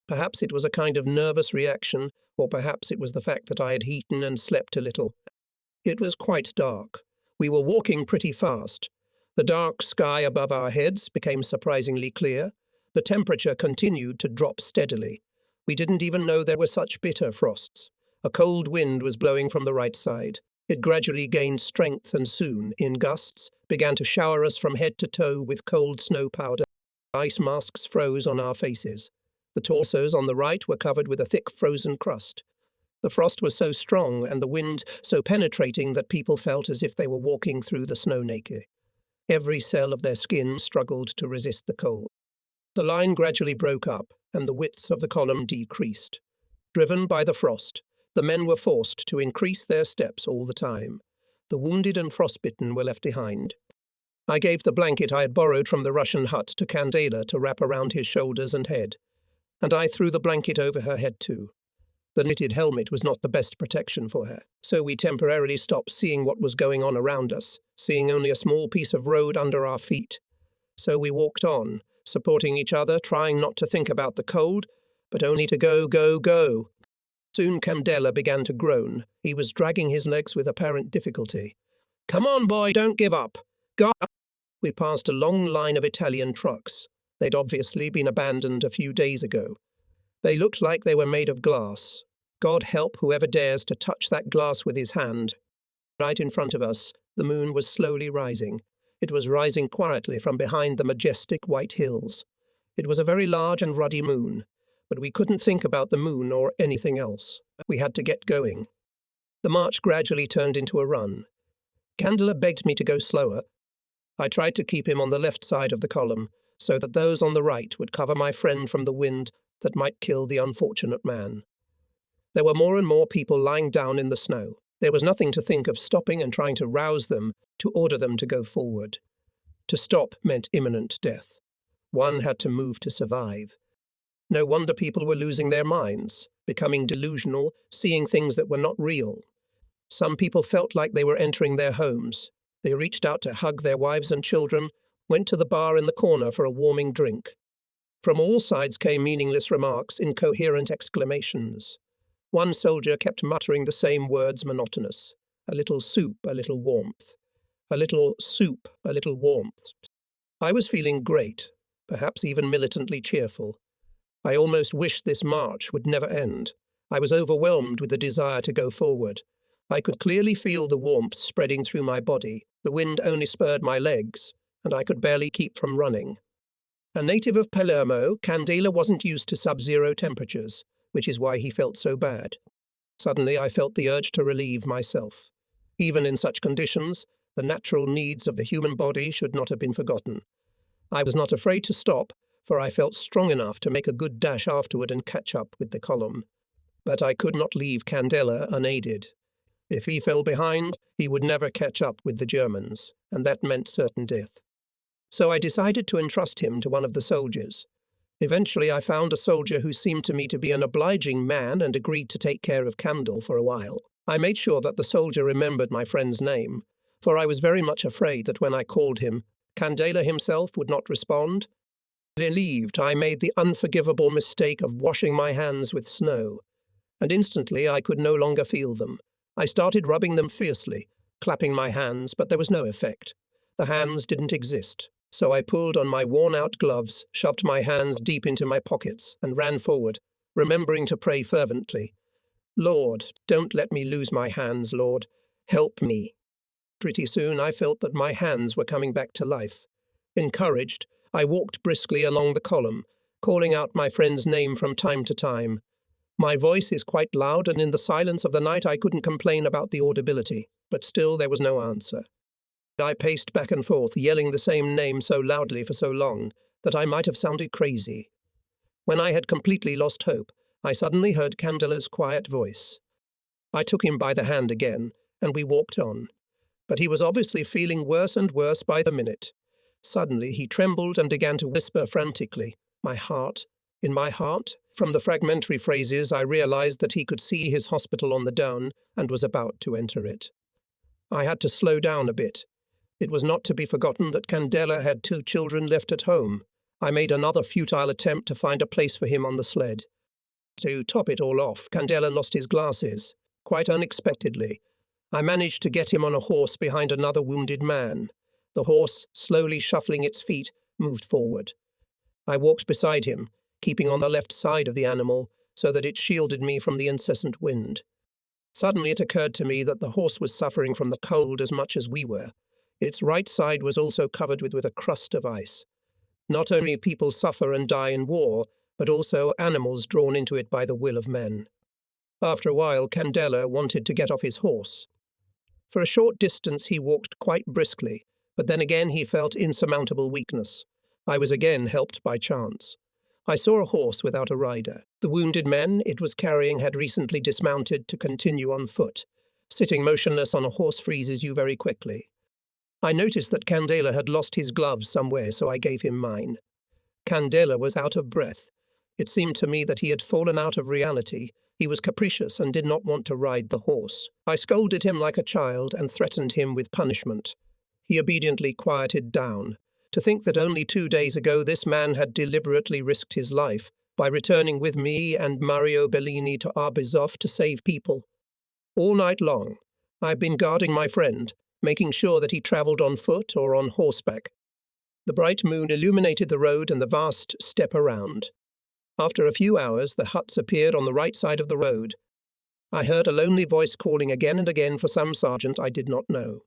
Speaker 1: Perhaps it was a kind of nervous reaction, or perhaps it was the fact that I had eaten and slept a little. It was quite dark. We were walking pretty fast. The dark sky above our heads became surprisingly clear. The temperature continued to drop steadily. We didn't even know there were such bitter frosts. A cold wind was blowing from the right side. It gradually gained strength and soon, in gusts, began to shower us from head to toe with cold snow powder. Ice masks froze on our faces. The torsos on the right were covered with a thick frozen crust. The frost was so strong and the wind so penetrating that people felt as if they were walking through the snow naked. Every cell of their skin struggled to resist the cold. The line gradually broke up, and the width of the column decreased. Driven by the frost, the men were forced to increase their steps all the time. The wounded and frostbitten were left behind. I gave the blanket I had borrowed from the Russian hut to Candela to wrap around his shoulders and head, and I threw the blanket over her head too. The knitted helmet was not the best protection for her, so we temporarily stopped seeing what was going on around us, seeing only a small piece of road under our feet. So we walked on, supporting each other, trying not to think about the cold, but only to go, go, go. Soon Candela began to groan. He was dragging his legs with apparent difficulty. "Come on, boy, don't give up. Go!" We passed a long line of Italian trucks. They'd obviously been abandoned a few days ago. They looked like they were made of glass. God help whoever dares to touch that glass with his hand. Right in front of us, the moon was slowly rising. It was rising quietly from behind the majestic white hills. It was a very large and ruddy moon, but we couldn't think about the moon or anything else. We had to get going. The march gradually turned into a run. Candela begged me to go slower. I tried to keep him on the left side of the column, so that those on the right would cover my friend from the wind that might kill the unfortunate man. There were more and more people lying down in the snow. There was nothing to think of stopping and trying to rouse them, to order them to go forward. To stop meant imminent death. One had to move to survive. No wonder people were losing their minds, becoming delusional, seeing things that were not real. Some people felt like they were entering their homes. They reached out to hug their wives and children, went to the bar in the corner for a warming drink. From all sides came meaningless remarks, incoherent exclamations. One soldier kept muttering the same words monotonous. A little soup, a little warmth. A little soup, a little warmth. I was feeling great, perhaps even militantly cheerful. I almost wished this march would never end. I was overwhelmed with the desire to go forward. I could clearly feel the warmth spreading through my body. The wind only spurred my legs, and I could barely keep from running. A native of Palermo, Candela wasn't used to sub-zero temperatures, which is why he felt so bad. Suddenly I felt the urge to relieve myself. Even in such conditions, the natural needs of the human body should not have been forgotten. I was not afraid to stop, for I felt strong enough to make a good dash afterward and catch up with the column. But I could not leave Candela unaided. If he fell behind, he would never catch up with the Germans, and that meant certain death. So I decided to entrust him to one of the soldiers. Eventually I found a soldier who seemed to me to be an obliging man and agreed to take care of Candle for a while. I made sure that the soldier remembered my friend's name, for I was very much afraid that when I called him, Candela himself would not respond. Relieved, I made the unforgivable mistake of washing my hands with snow, and instantly I could no longer feel them. I started rubbing them fiercely, clapping my hands, but there was no effect. The hands didn't exist. So I pulled on my worn-out gloves, shoved my hands deep into my pockets, and ran forward, remembering to pray fervently. "Lord, don't let me lose my hands, Lord. Help me." Pretty soon I felt that my hands were coming back to life. Encouraged, I walked briskly along the column, calling out my friend's name from time to time. My voice is quite loud, and in the silence of the night I couldn't complain about the audibility, but still there was no answer. I paced back and forth, yelling the same name so loudly for so long that I might have sounded crazy. When I had completely lost hope, I suddenly heard Candela's quiet voice. I took him by the hand again, and we walked on. But he was obviously feeling worse and worse by the minute. Suddenly he trembled and began to whisper frantically, "My heart, in my heart." From the fragmentary phrases I realized that he could see his hospital on the down and was about to enter it. I had to slow down a bit. It was not to be forgotten that Candela had 2 children left at home. I made another futile attempt to find a place for him on the sled. To top it all off, Candela lost his glasses. Quite unexpectedly, I managed to get him on a horse behind another wounded man. The horse, slowly shuffling its feet, moved forward. I walked beside him, keeping on the left side of the animal, so that it shielded me from the incessant wind. Suddenly it occurred to me that the horse was suffering from the cold as much as we were. Its right side was also covered with a crust of ice. Not only people suffer and die in war, but also animals drawn into it by the will of men. After a while, Candela wanted to get off his horse. For a short distance he walked quite briskly, but then again he felt insurmountable weakness. I was again helped by chance. I saw a horse without a rider. The wounded men it was carrying had recently dismounted to continue on foot. Sitting motionless on a horse freezes you very quickly. I noticed that Candela had lost his gloves somewhere, so I gave him mine. Candela was out of breath. It seemed to me that he had fallen out of reality. He was capricious and did not want to ride the horse. I scolded him like a child and threatened him with punishment. He obediently quieted down. To think that only 2 days ago this man had deliberately risked his life by returning with me and Mario Bellini to Arbizov to save people. All night long, I've been guarding my friend, making sure that he travelled on foot or on horseback. The bright moon illuminated the road and the vast steppe around. After a few hours, the huts appeared on the right side of the road. I heard a lonely voice calling again and again for some sergeant I did not know.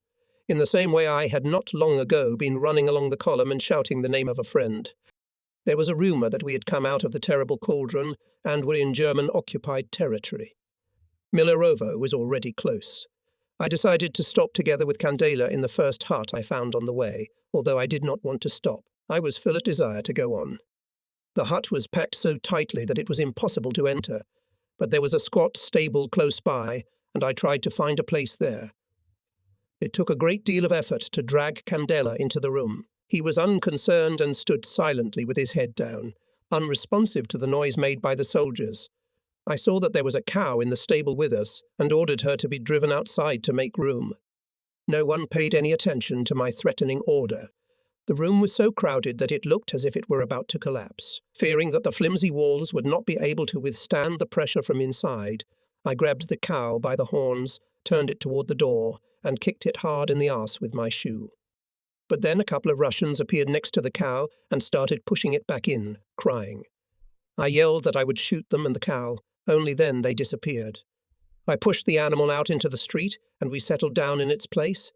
Speaker 1: In the same way I had not long ago been running along the column and shouting the name of a friend. There was a rumour that we had come out of the terrible cauldron and were in German-occupied territory. Milerovo was already close. I decided to stop together with Candela in the first hut I found on the way, although I did not want to stop. I was full of desire to go on. The hut was packed so tightly that it was impossible to enter, but there was a squat stable close by, and I tried to find a place there. It took a great deal of effort to drag Candela into the room. He was unconcerned and stood silently with his head down, unresponsive to the noise made by the soldiers. I saw that there was a cow in the stable with us and ordered her to be driven outside to make room. No one paid any attention to my threatening order. The room was so crowded that it looked as if it were about to collapse. Fearing that the flimsy walls would not be able to withstand the pressure from inside, I grabbed the cow by the horns, turned it toward the door, and kicked it hard in the arse with my shoe. But then a couple of Russians appeared next to the cow and started pushing it back in, crying. I yelled that I would shoot them and the cow. Only then they disappeared. I pushed the animal out into the street, and we settled down in its place.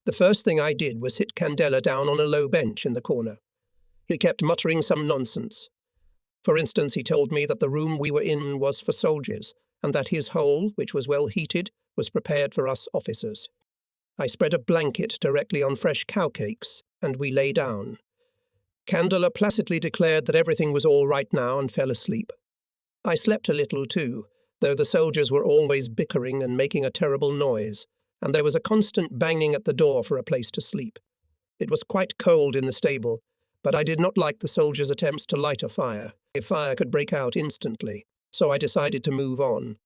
Speaker 1: The first thing I did was sit Candela down on a low bench in the corner. He kept muttering some nonsense. For instance, he told me that the room we were in was for soldiers, and that his hole, which was well heated, was prepared for us officers. I spread a blanket directly on fresh cow cakes, and we lay down. Candela placidly declared that everything was all right now and fell asleep. I slept a little too, though the soldiers were always bickering and making a terrible noise, and there was a constant banging at the door for a place to sleep. It was quite cold in the stable, but I did not like the soldiers' attempts to light a fire. A fire could break out instantly, so I decided to move on.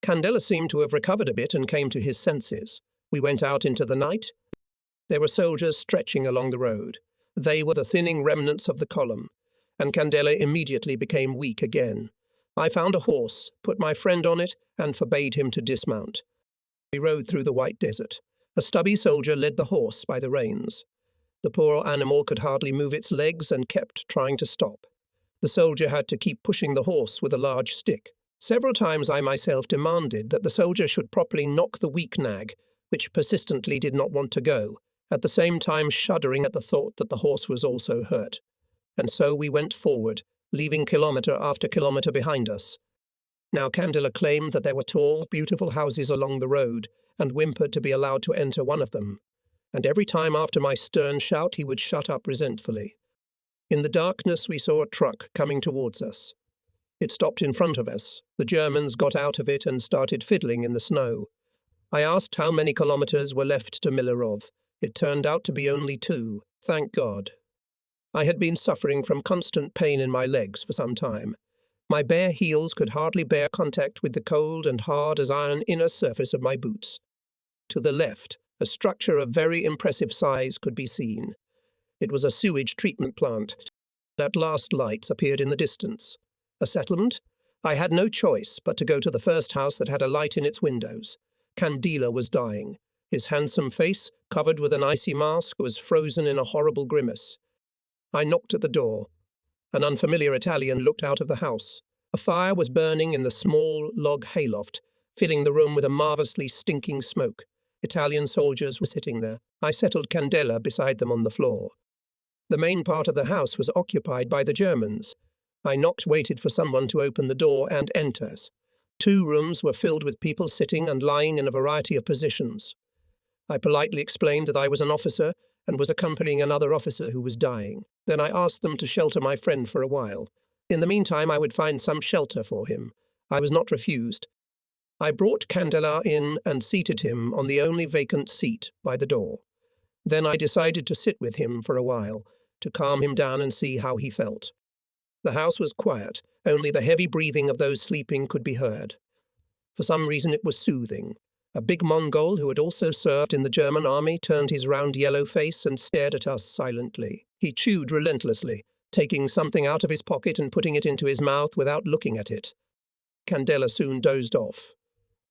Speaker 1: Candela seemed to have recovered a bit and came to his senses. We went out into the night. There were soldiers stretching along the road. They were the thinning remnants of the column, and Candela immediately became weak again. I found a horse, put my friend on it, and forbade him to dismount. We rode through the white desert. A stubby soldier led the horse by the reins. The poor animal could hardly move its legs and kept trying to stop. The soldier had to keep pushing the horse with a large stick. Several times I myself demanded that the soldier should properly knock the weak nag, which persistently did not want to go, at the same time shuddering at the thought that the horse was also hurt. And so we went forward, leaving kilometre after kilometre behind us. Now Candela claimed that there were tall, beautiful houses along the road, and whimpered to be allowed to enter one of them. And every time after my stern shout he would shut up resentfully. In the darkness we saw a truck coming towards us. It stopped in front of us. The Germans got out of it and started fiddling in the snow. I asked how many kilometres were left to Milerov. It turned out to be only 2, thank God. I had been suffering from constant pain in my legs for some time. My bare heels could hardly bear contact with the cold and hard as iron inner surface of my boots. To the left, a structure of very impressive size could be seen. It was a sewage treatment plant. At last lights appeared in the distance. A settlement? I had no choice but to go to the first house that had a light in its windows. Candela was dying. His handsome face, covered with an icy mask, was frozen in a horrible grimace. I knocked at the door. An unfamiliar Italian looked out of the house. A fire was burning in the small log hayloft, filling the room with a marvellously stinking smoke. Italian soldiers were sitting there. I settled Candela beside them on the floor. The main part of the house was occupied by the Germans. I knocked, waited for someone to open the door and enters. 2 rooms were filled with people sitting and lying in a variety of positions. I politely explained that I was an officer and was accompanying another officer who was dying. Then I asked them to shelter my friend for a while. In the meantime, I would find some shelter for him. I was not refused. I brought Candela in and seated him on the only vacant seat by the door. Then I decided to sit with him for a while, to calm him down and see how he felt. The house was quiet, only the heavy breathing of those sleeping could be heard. For some reason it was soothing. A big Mongol who had also served in the German army turned his round yellow face and stared at us silently. He chewed relentlessly, taking something out of his pocket and putting it into his mouth without looking at it. Candela soon dozed off,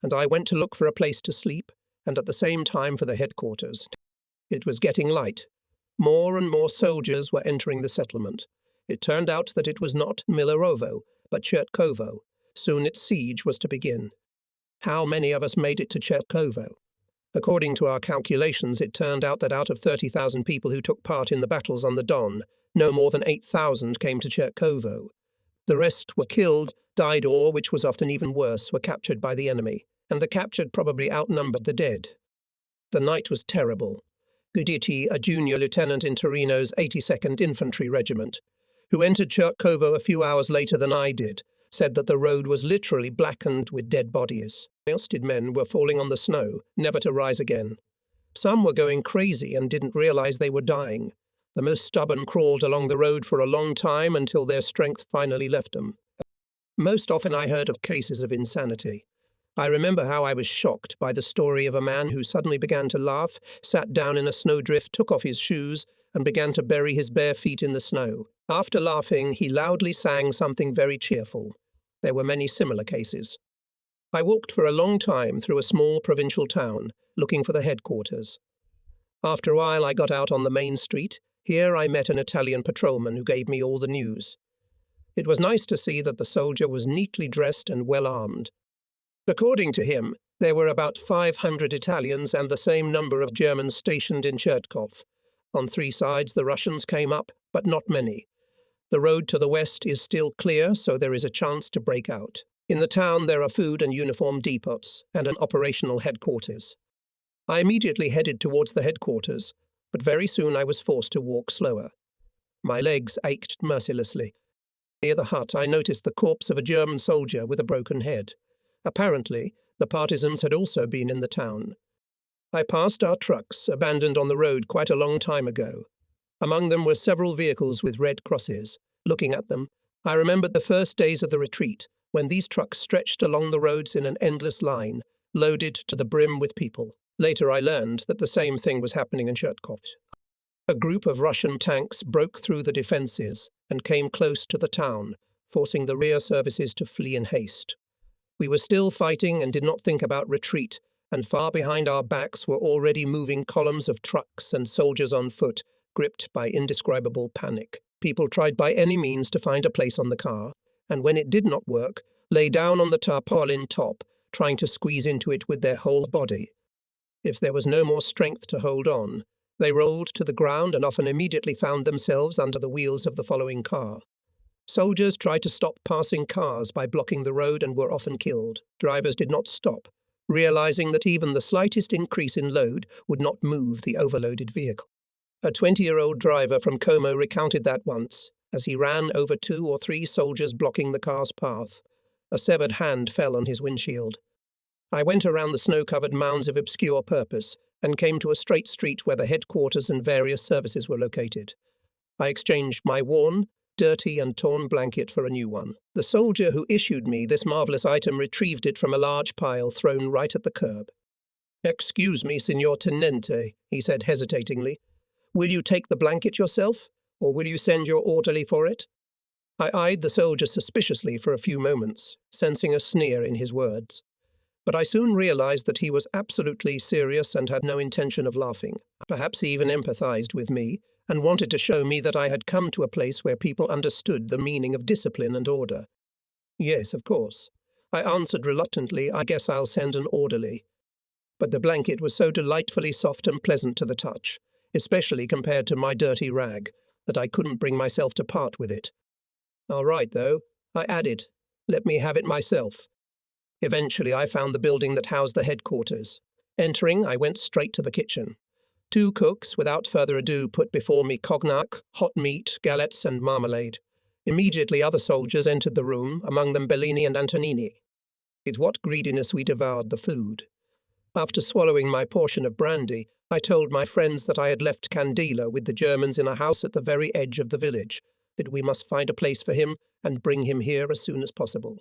Speaker 1: and I went to look for a place to sleep, and at the same time for the headquarters. It was getting light. More and more soldiers were entering the settlement. It turned out that it was not Milerovo, but Chertkovo. Soon its siege was to begin. How many of us made it to Chertkovo? According to our calculations, it turned out that out of 30,000 people who took part in the battles on the Don, no more than 8,000 came to Chertkovo. The rest were killed, died, or, which was often even worse, were captured by the enemy, and the captured probably outnumbered the dead. The night was terrible. Guidici, a junior lieutenant in Torino's 82nd Infantry Regiment, who entered Chertkovo a few hours later than I did, said that the road was literally blackened with dead bodies. Exhausted men were falling on the snow, never to rise again. Some were going crazy and didn't realize they were dying. The most stubborn crawled along the road for a long time until their strength finally left them. Most often I heard of cases of insanity. I remember how I was shocked by the story of a man who suddenly began to laugh, sat down in a snowdrift, took off his shoes, and began to bury his bare feet in the snow. After laughing, he loudly sang something very cheerful. There were many similar cases. I walked for a long time through a small provincial town, looking for the headquarters. After a while I got out on the main street. Here I met an Italian patrolman who gave me all the news. It was nice to see that the soldier was neatly dressed and well armed. According to him, there were about 500 Italians and the same number of Germans stationed in Chertkov. On 3 sides the Russians came up, but not many. The road to the west is still clear, so there is a chance to break out. In the town there are food and uniform depots, and an operational headquarters. I immediately headed towards the headquarters, but very soon I was forced to walk slower. My legs ached mercilessly. Near the hut I noticed the corpse of a German soldier with a broken head. Apparently, the partisans had also been in the town. I passed our trucks, abandoned on the road quite a long time ago. Among them were several vehicles with red crosses. Looking at them, I remembered the first days of the retreat, when these trucks stretched along the roads in an endless line, loaded to the brim with people. Later I learned that the same thing was happening in Chertkov. A group of Russian tanks broke through the defences and came close to the town, forcing the rear services to flee in haste. We were still fighting and did not think about retreat, and far behind our backs were already moving columns of trucks and soldiers on foot, gripped by indescribable panic. People tried by any means to find a place on the car, and when it did not work, lay down on the tarpaulin top, trying to squeeze into it with their whole body. If there was no more strength to hold on, they rolled to the ground and often immediately found themselves under the wheels of the following car. Soldiers tried to stop passing cars by blocking the road and were often killed. Drivers did not stop, realizing that even the slightest increase in load would not move the overloaded vehicle. A 20-year-old driver from Como recounted that once, as he ran over 2 or 3 soldiers blocking the car's path. A severed hand fell on his windshield. I went around the snow-covered mounds of obscure purpose and came to a straight street where the headquarters and various services were located. I exchanged my worn, dirty and torn blanket for a new one. The soldier who issued me this marvellous item retrieved it from a large pile thrown right at the curb. "Excuse me, Signor Tenente," he said hesitatingly. "Will you take the blanket yourself, or will you send your orderly for it?" I eyed the soldier suspiciously for a few moments, sensing a sneer in his words. But I soon realized that he was absolutely serious and had no intention of laughing. Perhaps he even empathized with me, and wanted to show me that I had come to a place where people understood the meaning of discipline and order. "Yes, of course." I answered reluctantly, "I guess I'll send an orderly." but the blanket was so delightfully soft and pleasant to the touch, especially compared to my dirty rag, that I couldn't bring myself to part with it. "All right, though," I added. "Let me have it myself." Eventually, I found the building that housed the headquarters. Entering, I went straight to the kitchen. Two cooks, without further ado, put before me cognac, hot meat, galettes, and marmalade. Immediately other soldiers entered the room, among them Bellini and Antonini. With what greediness we devoured the food. After swallowing my portion of brandy, I told my friends that I had left Candela with the Germans in a house at the very edge of the village, that we must find a place for him and bring him here as soon as possible.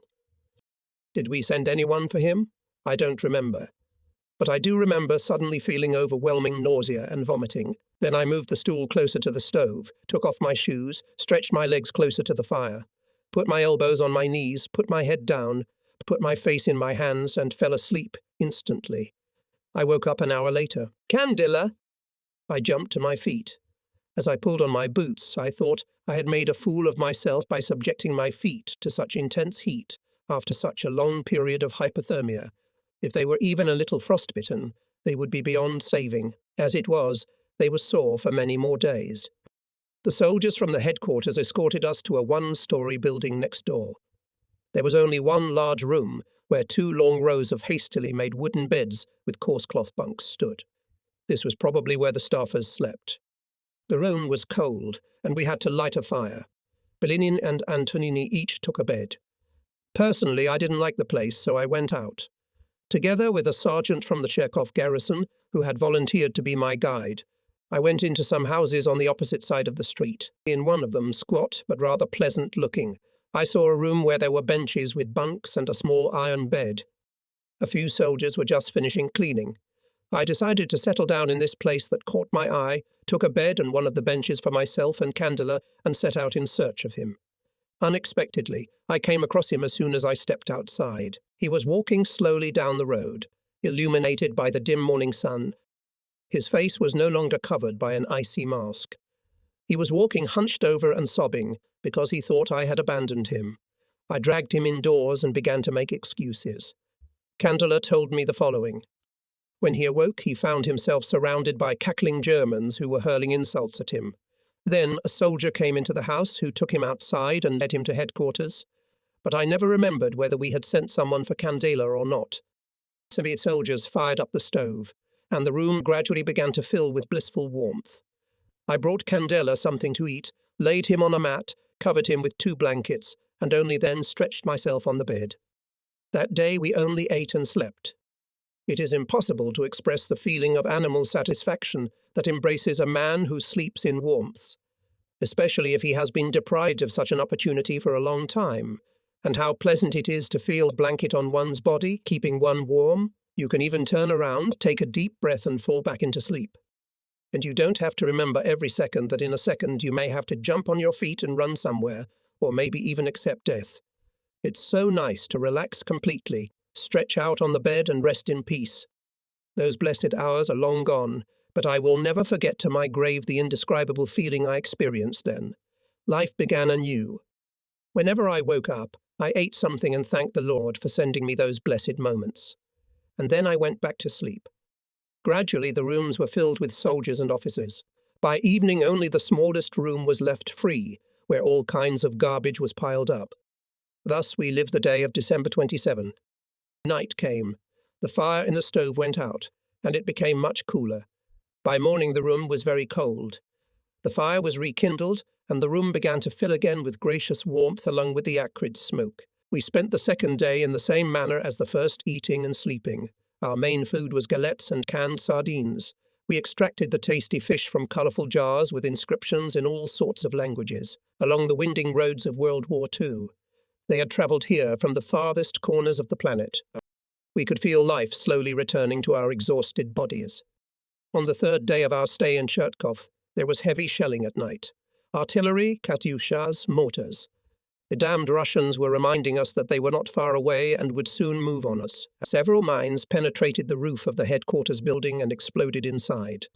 Speaker 1: Did we send anyone for him? I don't remember. But I do remember suddenly feeling overwhelming nausea and vomiting. Then I moved the stool closer to the stove, took off my shoes, stretched my legs closer to the fire, put my elbows on my knees, put my head down, put my face in my hands, and fell asleep instantly. I woke up an hour later. "Candela!" I jumped to my feet. As I pulled on my boots, I thought I had made a fool of myself by subjecting my feet to such intense heat after such a long period of hypothermia. If they were even a little frostbitten, they would be beyond saving. As it was, they were sore for many more days. The soldiers from the headquarters escorted us to a one-story building next door. There was only one large room, where two long rows of hastily made wooden beds with coarse cloth bunks stood. This was probably where the staffers slept. The room was cold, and we had to light a fire. Bellini and Antonini each took a bed. Personally, I didn't like the place, so I went out. Together with a sergeant from the Chekhov garrison, who had volunteered to be my guide, I went into some houses on the opposite side of the street. In one of them, squat but rather pleasant-looking, I saw a room where there were benches with bunks and a small iron bed. A few soldiers were just finishing cleaning. I decided to settle down in this place that caught my eye, took a bed and one of the benches for myself and Candela, and set out in search of him. Unexpectedly, I came across him as soon as I stepped outside. He was walking slowly down the road, illuminated by the dim morning sun. His face was no longer covered by an icy mask. He was walking hunched over and sobbing because he thought I had abandoned him. I dragged him indoors and began to make excuses. Candela told me the following. When he awoke, he found himself surrounded by cackling Germans who were hurling insults at him. Then a soldier came into the house who took him outside and led him to headquarters. But I never remembered whether we had sent someone for Candela or not. Soviet soldiers fired up the stove, and the room gradually began to fill with blissful warmth. I brought Candela something to eat, laid him on a mat, covered him with 2 blankets, and only then stretched myself on the bed. That day we only ate and slept. It is impossible to express the feeling of animal satisfaction that embraces a man who sleeps in warmth, especially if he has been deprived of such an opportunity for a long time, and how pleasant it is to feel a blanket on one's body, keeping one warm. You can even turn around, take a deep breath and fall back into sleep. And you don't have to remember every second that in a second you may have to jump on your feet and run somewhere, or maybe even accept death. It's so nice to relax completely, stretch out on the bed and rest in peace. Those blessed hours are long gone, but I will never forget to my grave the indescribable feeling I experienced then. Life began anew. Whenever I woke up, I ate something and thanked the Lord for sending me those blessed moments. And then I went back to sleep. Gradually the rooms were filled with soldiers and officers. By evening only the smallest room was left free, where all kinds of garbage was piled up. Thus we lived the day of December 27. Night came. The fire in the stove went out, and it became much cooler. By morning the room was very cold. The fire was rekindled, and the room began to fill again with gracious warmth along with the acrid smoke. We spent the second day in the same manner as the first, eating and sleeping. Our main food was galettes and canned sardines. We extracted the tasty fish from colourful jars with inscriptions in all sorts of languages, along the winding roads of World War II. They had travelled here from the farthest corners of the planet. We could feel life slowly returning to our exhausted bodies. On the third day of our stay in Chertkov, there was heavy shelling at night. Artillery, katyushas, mortars. The damned Russians were reminding us that they were not far away and would soon move on us. Several mines penetrated the roof of the headquarters building and exploded inside.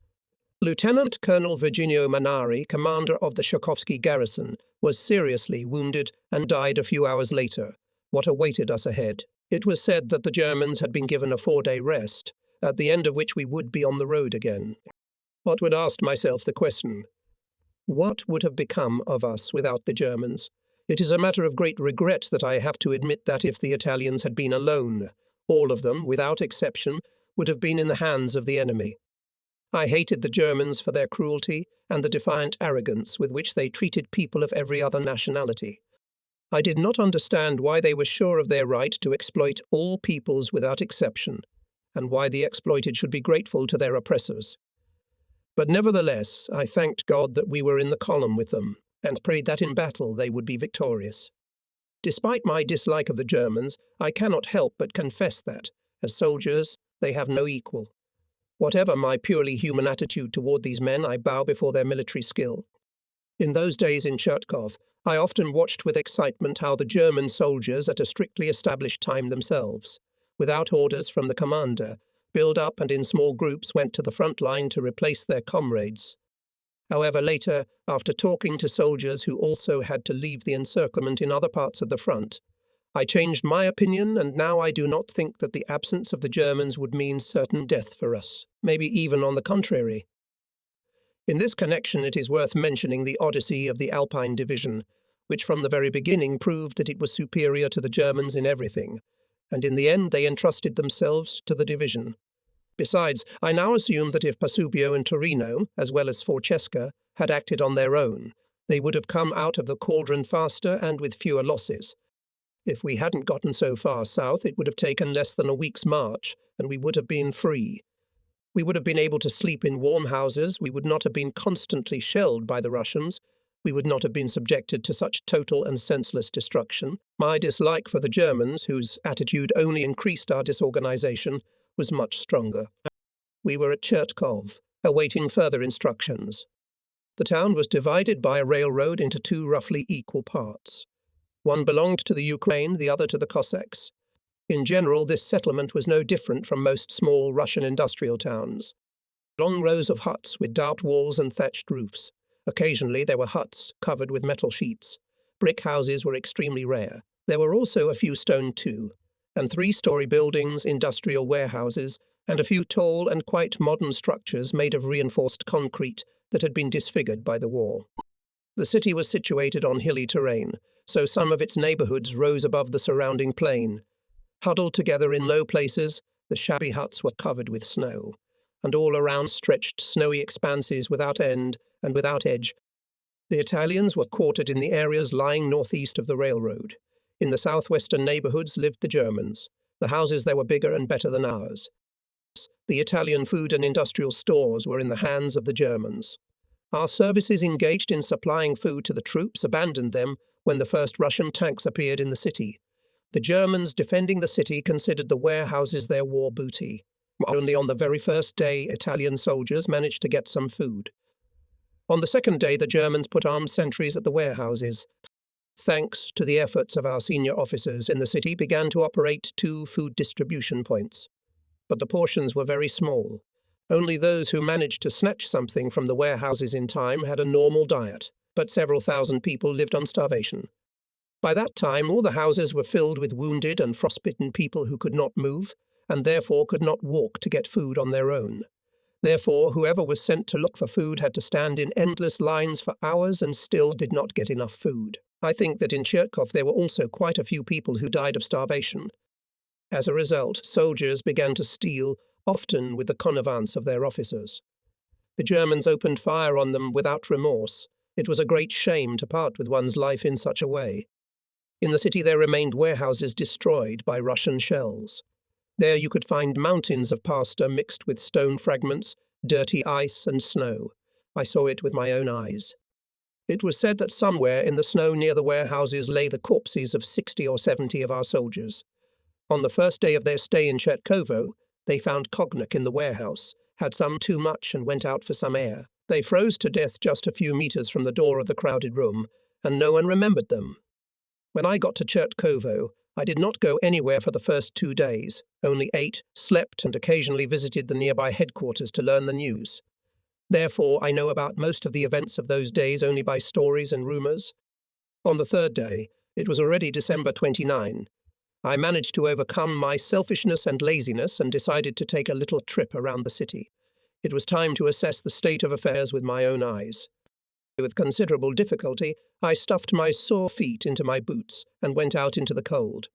Speaker 1: Lieutenant Colonel Virginio Manari, commander of the Tchaikovsky garrison, was seriously wounded and died a few hours later. What awaited us ahead? It was said that the Germans had been given a 4-day rest, at the end of which we would be on the road again. But would ask myself the question, what would have become of us without the Germans? It is a matter of great regret that I have to admit that if the Italians had been alone, all of them, without exception, would have been in the hands of the enemy. I hated the Germans for their cruelty and the defiant arrogance with which they treated people of every other nationality. I did not understand why they were sure of their right to exploit all peoples without exception, and why the exploited should be grateful to their oppressors. But nevertheless, I thanked God that we were in the column with them, and prayed that in battle they would be victorious. Despite my dislike of the Germans, I cannot help but confess that, as soldiers, they have no equal. Whatever my purely human attitude toward these men, I bow before their military skill. In those days in Chertkov, I often watched with excitement how the German soldiers, at a strictly established time themselves, without orders from the commander, build up and in small groups went to the front line to replace their comrades. However, later, after talking to soldiers who also had to leave the encirclement in other parts of the front, I changed my opinion, and now I do not think that the absence of the Germans would mean certain death for us, maybe even on the contrary. In this connection, it is worth mentioning the odyssey of the Alpine Division, which from the very beginning proved that it was superior to the Germans in everything, and in the end they entrusted themselves to the division. Besides, I now assume that if Pasubio and Torino, as well as Forcesca, had acted on their own, they would have come out of the cauldron faster and with fewer losses. If we hadn't gotten so far south, it would have taken less than a week's march, and we would have been free. We would have been able to sleep in warm houses, we would not have been constantly shelled by the Russians, we would not have been subjected to such total and senseless destruction. My dislike for the Germans, whose attitude only increased our disorganization, was much stronger. We were at Chertkov, awaiting further instructions. The town was divided by a railroad into two roughly equal parts. One belonged to the Ukraine, the other to the Cossacks. In general, this settlement was no different from most small Russian industrial towns. Long rows of huts with dark walls and thatched roofs. Occasionally there were huts covered with metal sheets. Brick houses were extremely rare. There were also a few stone too, and three-story buildings, industrial warehouses, and a few tall and quite modern structures made of reinforced concrete that had been disfigured by the war. The city was situated on hilly terrain, so some of its neighbourhoods rose above the surrounding plain. Huddled together in low places, the shabby huts were covered with snow, and all around stretched snowy expanses without end and without edge. The Italians were quartered in the areas lying northeast of the railroad. In the southwestern neighbourhoods lived the Germans. The houses there were bigger and better than ours. The Italian food and industrial stores were in the hands of the Germans. Our services engaged in supplying food to the troops abandoned them when the first Russian tanks appeared in the city. The Germans defending the city considered the warehouses their war booty. Only on the very first day, Italian soldiers managed to get some food. On the second day, the Germans put armed sentries at the warehouses. Thanks to the efforts of our senior officers in the city, began to operate two food distribution points. But the portions were very small. Only those who managed to snatch something from the warehouses in time had a normal diet, but several thousand people lived on starvation. By that time, all the houses were filled with wounded and frostbitten people who could not move, and therefore could not walk to get food on their own. Therefore, whoever was sent to look for food had to stand in endless lines for hours and still did not get enough food. I think that in Chertkov there were also quite a few people who died of starvation. As a result, soldiers began to steal, often with the connivance of their officers. The Germans opened fire on them without remorse. It was a great shame to part with one's life in such a way. In the city there remained warehouses destroyed by Russian shells. There you could find mountains of pasta mixed with stone fragments, dirty ice and snow. I saw it with my own eyes. It was said that somewhere in the snow near the warehouses lay the corpses of 60 or 70 of our soldiers. On the first day of their stay in Chertkovo, they found cognac in the warehouse, had some too much and went out for some air. They froze to death just a few meters from the door of the crowded room, and no one remembered them. When I got to Chertkovo, I did not go anywhere for the first 2 days, only ate, slept, and occasionally visited the nearby headquarters to learn the news. Therefore, I know about most of the events of those days only by stories and rumours. On the third day, it was already December 29. I managed to overcome my selfishness and laziness and decided to take a little trip around the city. It was time to assess the state of affairs with my own eyes. With considerable difficulty, I stuffed my sore feet into my boots and went out into the cold.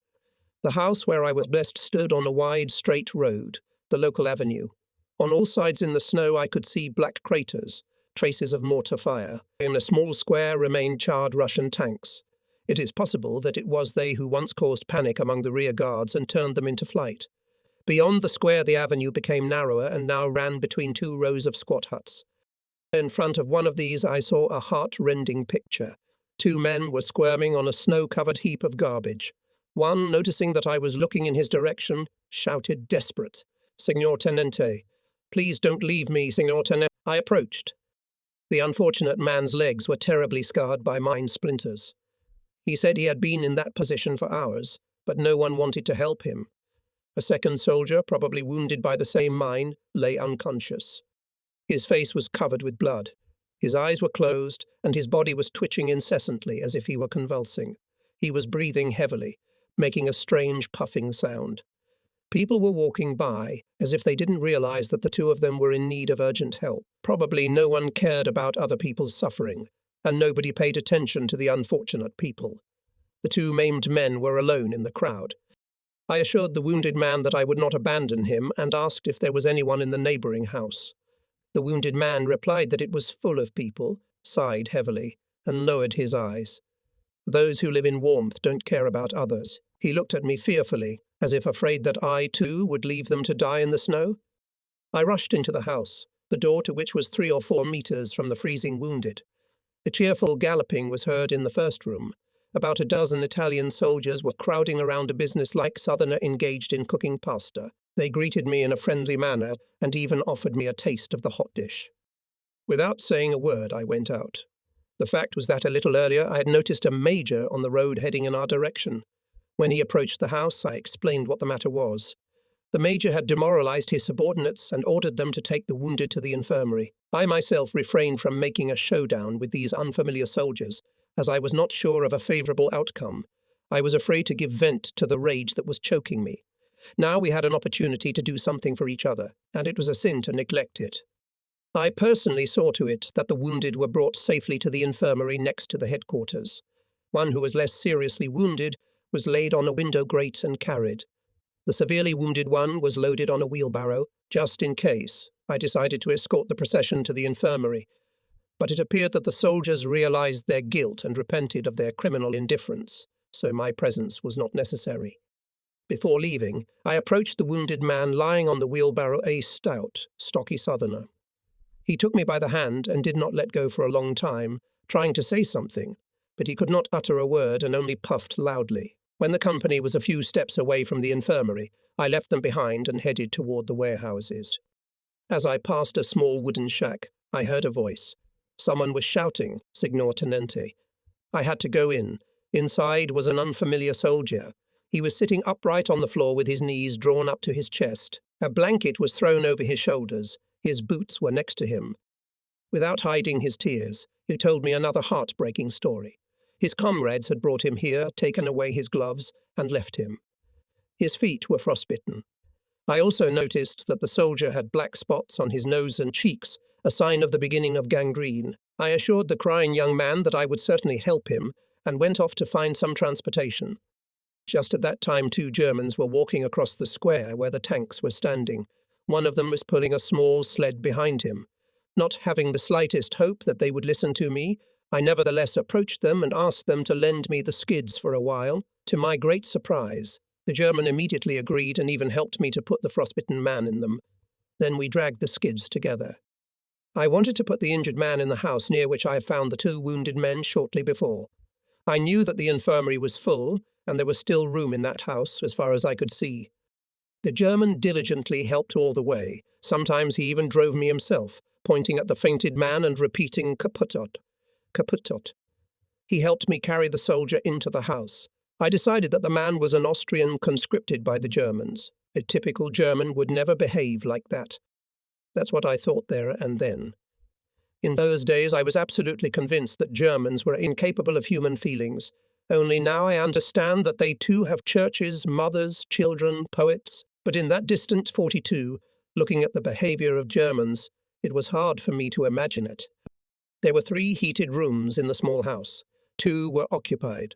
Speaker 1: The house where I was best stood on a wide, straight road, the local avenue. On all sides in the snow I could see black craters, traces of mortar fire. In a small square remained charred Russian tanks. It is possible that it was they who once caused panic among the rear guards and turned them into flight. Beyond the square the avenue became narrower and now ran between two rows of squat huts. In front of one of these I saw a heart-rending picture. Two men were squirming on a snow-covered heap of garbage. One, noticing that I was looking in his direction, shouted desperate, "Signor Tenente, please don't leave me, Signor Tenente." I approached. The unfortunate man's legs were terribly scarred by mine splinters. He said he had been in that position for hours, but no one wanted to help him. A second soldier, probably wounded by the same mine, lay unconscious. His face was covered with blood. His eyes were closed, and his body was twitching incessantly as if he were convulsing. He was breathing heavily, making a strange puffing sound. People were walking by, as if they didn't realize that the two of them were in need of urgent help. Probably no one cared about other people's suffering, and nobody paid attention to the unfortunate people. The two maimed men were alone in the crowd. I assured the wounded man that I would not abandon him and asked if there was anyone in the neighboring house. The wounded man replied that it was full of people, sighed heavily, and lowered his eyes. Those who live in warmth don't care about others. He looked at me fearfully, as if afraid that I, too, would leave them to die in the snow. I rushed into the house, the door to which was 3 or 4 meters from the freezing wounded. A cheerful galloping was heard in the first room. About a dozen Italian soldiers were crowding around a business-like southerner engaged in cooking pasta. They greeted me in a friendly manner and even offered me a taste of the hot dish. Without saying a word, I went out. The fact was that a little earlier I had noticed a major on the road heading in our direction. When he approached the house, I explained what the matter was. The major had demoralized his subordinates and ordered them to take the wounded to the infirmary. I myself refrained from making a showdown with these unfamiliar soldiers, as I was not sure of a favorable outcome. I was afraid to give vent to the rage that was choking me. Now we had an opportunity to do something for each other, and it was a sin to neglect it. I personally saw to it that the wounded were brought safely to the infirmary next to the headquarters. One who was less seriously wounded was laid on a window grate and carried. The severely wounded one was loaded on a wheelbarrow. Just in case, I decided to escort the procession to the infirmary, but it appeared that the soldiers realized their guilt and repented of their criminal indifference, so my presence was not necessary. Before leaving, I approached the wounded man lying on the wheelbarrow, a stout, stocky southerner. He took me by the hand and did not let go for a long time, trying to say something, but he could not utter a word and only puffed loudly. When the company was a few steps away from the infirmary, I left them behind and headed toward the warehouses. As I passed a small wooden shack, I heard a voice. Someone was shouting, "Signor Tenente." I had to go in. Inside was an unfamiliar soldier. He was sitting upright on the floor with his knees drawn up to his chest. A blanket was thrown over his shoulders. His boots were next to him. Without hiding his tears, he told me another heartbreaking story. His comrades had brought him here, taken away his gloves, and left him. His feet were frostbitten. I also noticed that the soldier had black spots on his nose and cheeks, a sign of the beginning of gangrene. I assured the crying young man that I would certainly help him, and went off to find some transportation. Just at that time 2 Germans were walking across the square where the tanks were standing. One of them was pulling a small sled behind him. Not having the slightest hope that they would listen to me, I nevertheless approached them and asked them to lend me the skids for a while. To my great surprise, the German immediately agreed and even helped me to put the frostbitten man in them. Then we dragged the skids together. I wanted to put the injured man in the house near which I had found the 2 wounded men shortly before. I knew that the infirmary was full, and there was still room in that house as far as I could see. The German diligently helped all the way. Sometimes he even drove me himself, pointing at the fainted man and repeating "Kaputt, kaputt." He helped me carry the soldier into the house. I decided that the man was an Austrian conscripted by the Germans. A typical German would never behave like that. That's what I thought there and then. In those days I was absolutely convinced that Germans were incapable of human feelings. Only now I understand that they too have churches, mothers, children, poets. But in that distant 42, looking at the behaviour of Germans, it was hard for me to imagine it. There were 3 heated rooms in the small house. 2 were occupied.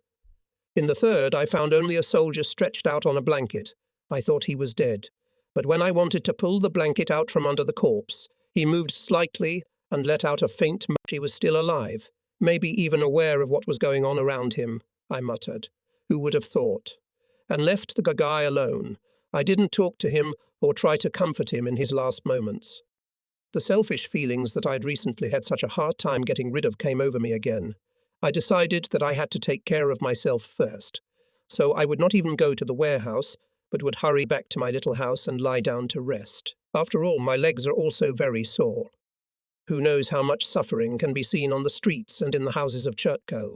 Speaker 1: In the third, I found only a soldier stretched out on a blanket. I thought he was dead. But when I wanted to pull the blanket out from under the corpse, he moved slightly and let out a faint he was still alive, maybe even aware of what was going on around him, I muttered. Who would have thought? And left the guy alone. I didn't talk to him or try to comfort him in his last moments. The selfish feelings that I'd recently had such a hard time getting rid of came over me again. I decided that I had to take care of myself first. So I would not even go to the warehouse, but would hurry back to my little house and lie down to rest. After all, my legs are also very sore. Who knows how much suffering can be seen on the streets and in the houses of Chertkov?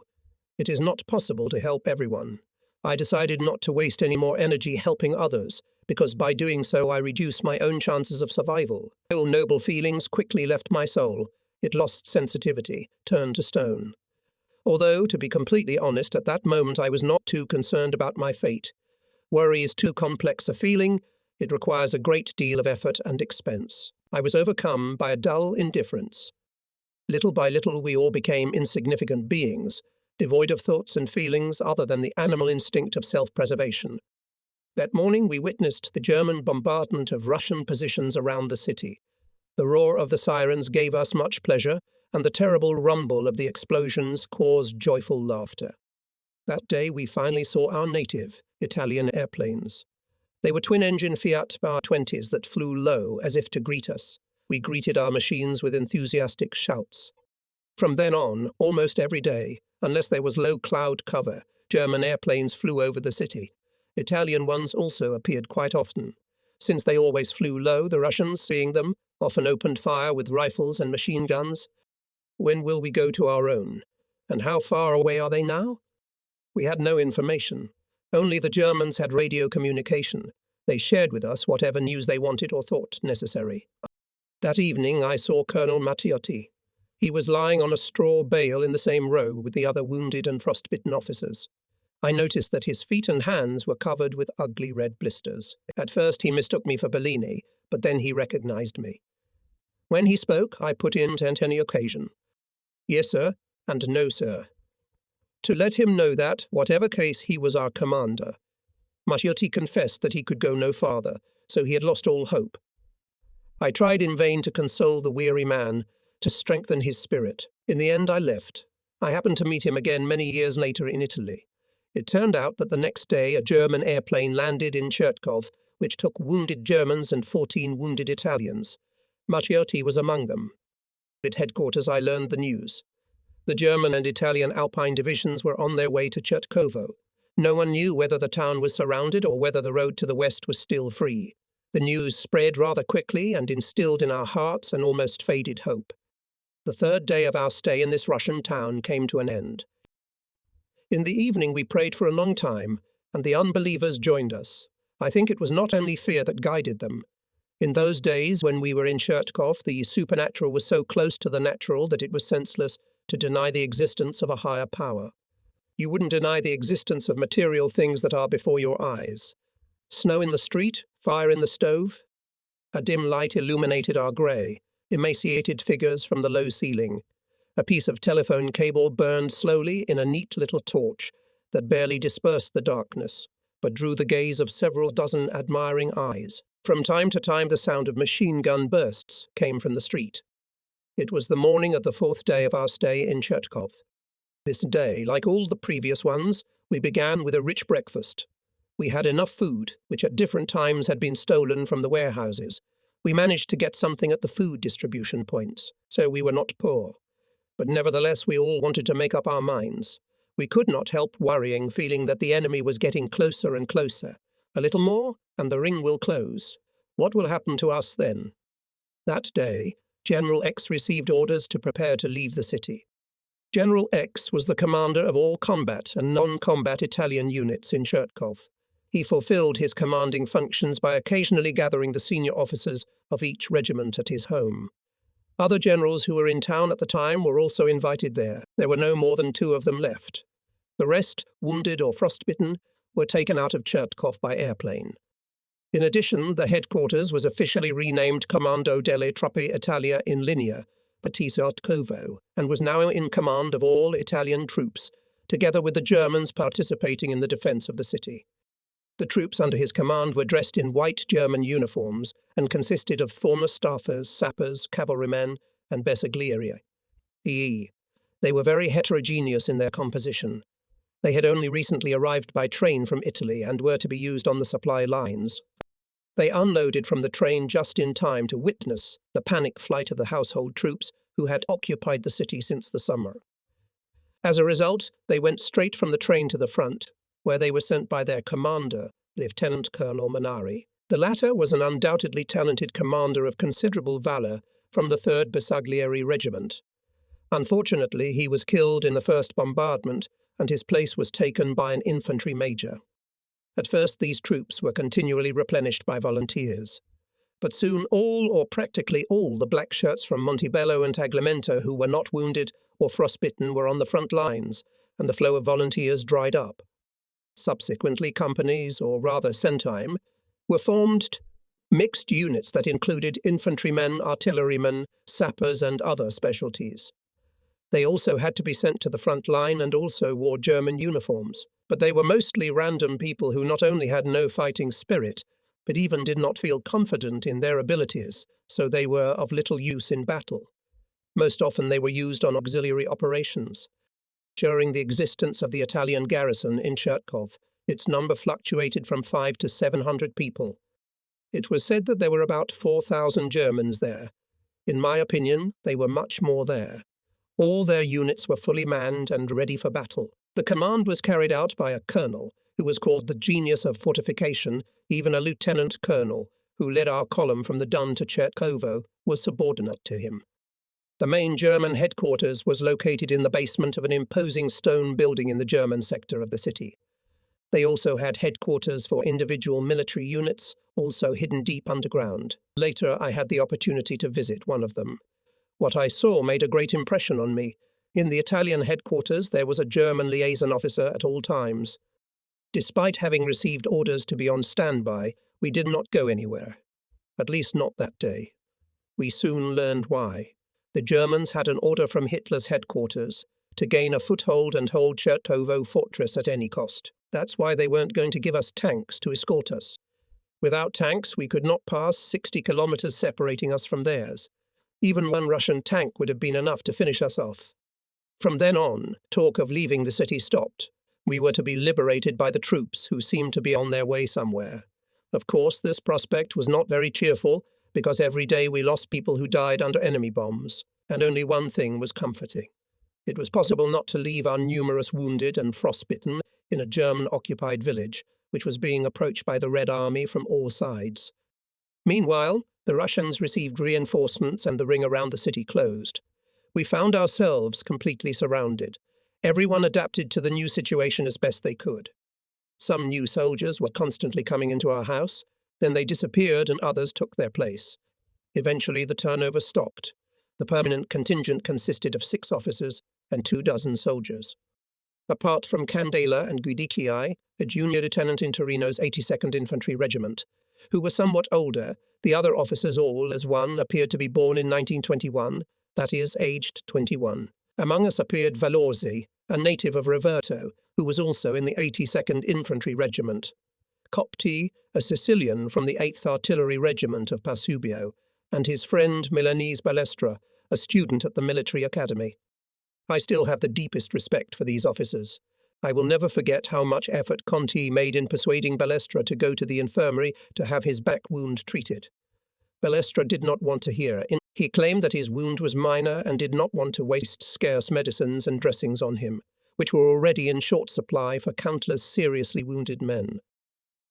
Speaker 1: It is not possible to help everyone. I decided not to waste any more energy helping others, because by doing so I reduce my own chances of survival. All noble feelings quickly left my soul. It lost sensitivity, turned to stone. Although, to be completely honest, at that moment I was not too concerned about my fate. Worry is too complex a feeling. It requires a great deal of effort and expense. I was overcome by a dull indifference. Little by little we all became insignificant beings, devoid of thoughts and feelings other than the animal instinct of self-preservation. That morning we witnessed the German bombardment of Russian positions around the city. The roar of the sirens gave us much pleasure, and the terrible rumble of the explosions caused joyful laughter. That day we finally saw our native, Italian airplanes. They were twin-engine Fiat Bar-20s that flew low as if to greet us. We greeted our machines with enthusiastic shouts. From then on, almost every day, unless there was low cloud cover, German airplanes flew over the city. Italian ones also appeared quite often. Since they always flew low, the Russians, seeing them, often opened fire with rifles and machine guns. When will we go to our own? And how far away are they now? We had no information. Only the Germans had radio communication. They shared with us whatever news they wanted or thought necessary. That evening I saw Colonel Mattiotti. He was lying on a straw bale in the same row with the other wounded and frostbitten officers. I noticed that his feet and hands were covered with ugly red blisters. At first he mistook me for Bellini, but then he recognized me. When he spoke, I put in to any occasion. Yes, sir, and no, sir. To let him know that, whatever case, he was our commander. Mattiotti confessed that he could go no farther, so he had lost all hope. I tried in vain to console the weary man, to strengthen his spirit. In the end I left. I happened to meet him again many years later in Italy. It turned out that the next day a German airplane landed in Chertkov, which took wounded Germans and 14 wounded Italians. Mattiotti was among them. At headquarters I learned the news. The German and Italian Alpine divisions were on their way to Chertkovo. No one knew whether the town was surrounded or whether the road to the west was still free. The news spread rather quickly and instilled in our hearts an almost faded hope. The third day of our stay in this Russian town came to an end. In the evening we prayed for a long time, and the unbelievers joined us. I think it was not only fear that guided them. In those days, when we were in Chertkov, the supernatural was so close to the natural that it was senseless to deny the existence of a higher power. You wouldn't deny the existence of material things that are before your eyes. Snow in the street, fire in the stove. A dim light illuminated our grey, emaciated figures from the low ceiling. A piece of telephone cable burned slowly in a neat little torch that barely dispersed the darkness, but drew the gaze of several dozen admiring eyes. From time to time the sound of machine gun bursts came from the street. It was the morning of the 4th day of our stay in Chertkov. This day, like all the previous ones, we began with a rich breakfast. We had enough food, which at different times had been stolen from the warehouses. We managed to get something at the food distribution points, so we were not poor. But nevertheless we all wanted to make up our minds. We could not help worrying, feeling that the enemy was getting closer and closer. A little more, and the ring will close. What will happen to us then? That day, General X received orders to prepare to leave the city. General X was the commander of all combat and non-combat Italian units in Chertkov. He fulfilled his commanding functions by occasionally gathering the senior officers of each regiment at his home. Other generals who were in town at the time were also invited there. There were no more than 2 of them left. The rest, wounded or frostbitten, were taken out of Chertkov by airplane. In addition, the headquarters was officially renamed Comando delle Truppe Italia in Linea, Battista and was now in command of all Italian troops, together with the Germans participating in the defence of the city. The troops under his command were dressed in white German uniforms and consisted of former staffers, sappers, cavalrymen, and bersaglieri. They were very heterogeneous in their composition. They had only recently arrived by train from Italy and were to be used on the supply lines. They unloaded from the train just in time to witness the panic flight of the household troops who had occupied the city since the summer. As a result, they went straight from the train to the front, where they were sent by their commander, Lieutenant Colonel Manari. The latter was an undoubtedly talented commander of considerable valour from the 3rd Bersaglieri Regiment. Unfortunately, he was killed in the first bombardment, and his place was taken by an infantry major. At first, these troops were continually replenished by volunteers. But soon all or practically all the black shirts from Montebello and Tagliamento who were not wounded or frostbitten were on the front lines, and the flow of volunteers dried up. Subsequently, companies, or rather centime, were formed mixed units that included infantrymen, artillerymen, sappers, and other specialties. They also had to be sent to the front line and also wore German uniforms, but they were mostly random people who not only had no fighting spirit, but even did not feel confident in their abilities, so they were of little use in battle. Most often they were used on auxiliary operations. During the existence of the Italian garrison in Chertkov, its number fluctuated from 500 to 700 people. It was said that there were about 4,000 Germans there. In my opinion, they were much more there. All their units were fully manned and ready for battle. The command was carried out by a colonel, who was called the genius of fortification. Even a lieutenant colonel, who led our column from the Don to Chertkovo, was subordinate to him. The main German headquarters was located in the basement of an imposing stone building in the German sector of the city. They also had headquarters for individual military units, also hidden deep underground. Later, I had the opportunity to visit one of them. What I saw made a great impression on me. In the Italian headquarters, there was a German liaison officer at all times. Despite having received orders to be on standby, we did not go anywhere. At least not that day. We soon learned why. The Germans had an order from Hitler's headquarters to gain a foothold and hold Chertovo fortress at any cost. That's why they weren't going to give us tanks to escort us. Without tanks, we could not pass 60 kilometers separating us from theirs. Even one Russian tank would have been enough to finish us off. From then on, talk of leaving the city stopped. We were to be liberated by the troops, who seemed to be on their way somewhere. Of course, this prospect was not very cheerful, because every day we lost people who died under enemy bombs, and only one thing was comforting. It was possible not to leave our numerous wounded and frostbitten in a German-occupied village, which was being approached by the Red Army from all sides. Meanwhile, the Russians received reinforcements and the ring around the city closed. We found ourselves completely surrounded. Everyone adapted to the new situation as best they could. Some new soldiers were constantly coming into our house, then they disappeared and others took their place. Eventually the turnover stopped. The permanent contingent consisted of 6 officers and 24 soldiers. Apart from Candela and Giudici, a junior lieutenant in Torino's 82nd Infantry Regiment, who were somewhat older, the other officers all, as one, appeared to be born in 1921, that is, aged 21. Among us appeared Valorzi, a native of Roverto, who was also in the 82nd Infantry Regiment. Copti, a Sicilian from the 8th Artillery Regiment of Pasubio, and his friend Milanese Balestra, a student at the military academy. I still have the deepest respect for these officers. I will never forget how much effort Conti made in persuading Balestra to go to the infirmary to have his back wound treated. Balestra did not want to hear it. He claimed that his wound was minor and did not want to waste scarce medicines and dressings on him, which were already in short supply for countless seriously wounded men.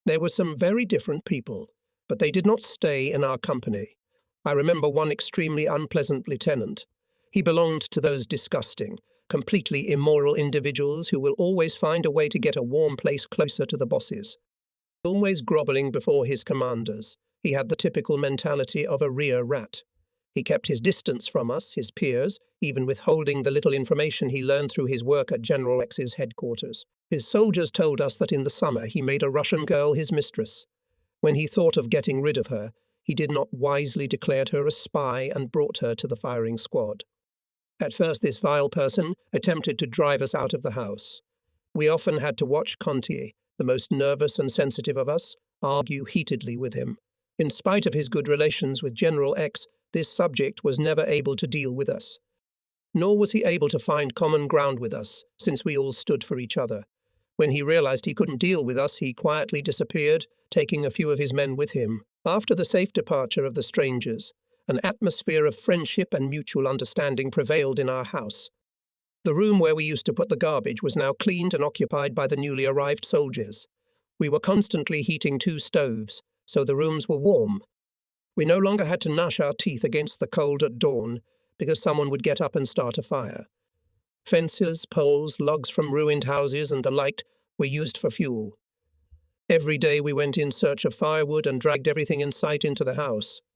Speaker 1: There were some very different people, but they did not stay in our company. I remember one extremely unpleasant lieutenant. He belonged to those disgusting, completely immoral individuals who will always find a way to get a warm place closer to the bosses. Always grovelling before his commanders, he had the typical mentality of a rear rat. He kept his distance from us, his peers, even withholding the little information he learned through his work at General X's headquarters. His soldiers told us that in the summer he made a Russian girl his mistress. When he thought of getting rid of her, he did not wisely declare her a spy and brought her to the firing squad. At first, this vile person attempted to drive us out of the house. We often had to watch Contier, the most nervous and sensitive of us, argue heatedly with him. In spite of his good relations with General X, this subject was never able to deal with us. Nor was he able to find common ground with us, since we all stood for each other. When he realized he couldn't deal with us, he quietly disappeared, taking a few of his men with him. After the safe departure of the strangers, an atmosphere of friendship and mutual understanding prevailed in our house. The room where we used to put the garbage was now cleaned and occupied by the newly arrived soldiers. We were constantly heating 2 stoves, so the rooms were warm. We no longer had to gnash our teeth against the cold at dawn, because someone would get up and start a fire. Fences, poles, logs from ruined houses and the like were used for fuel. Every day we went in search of firewood and dragged everything in sight into the house.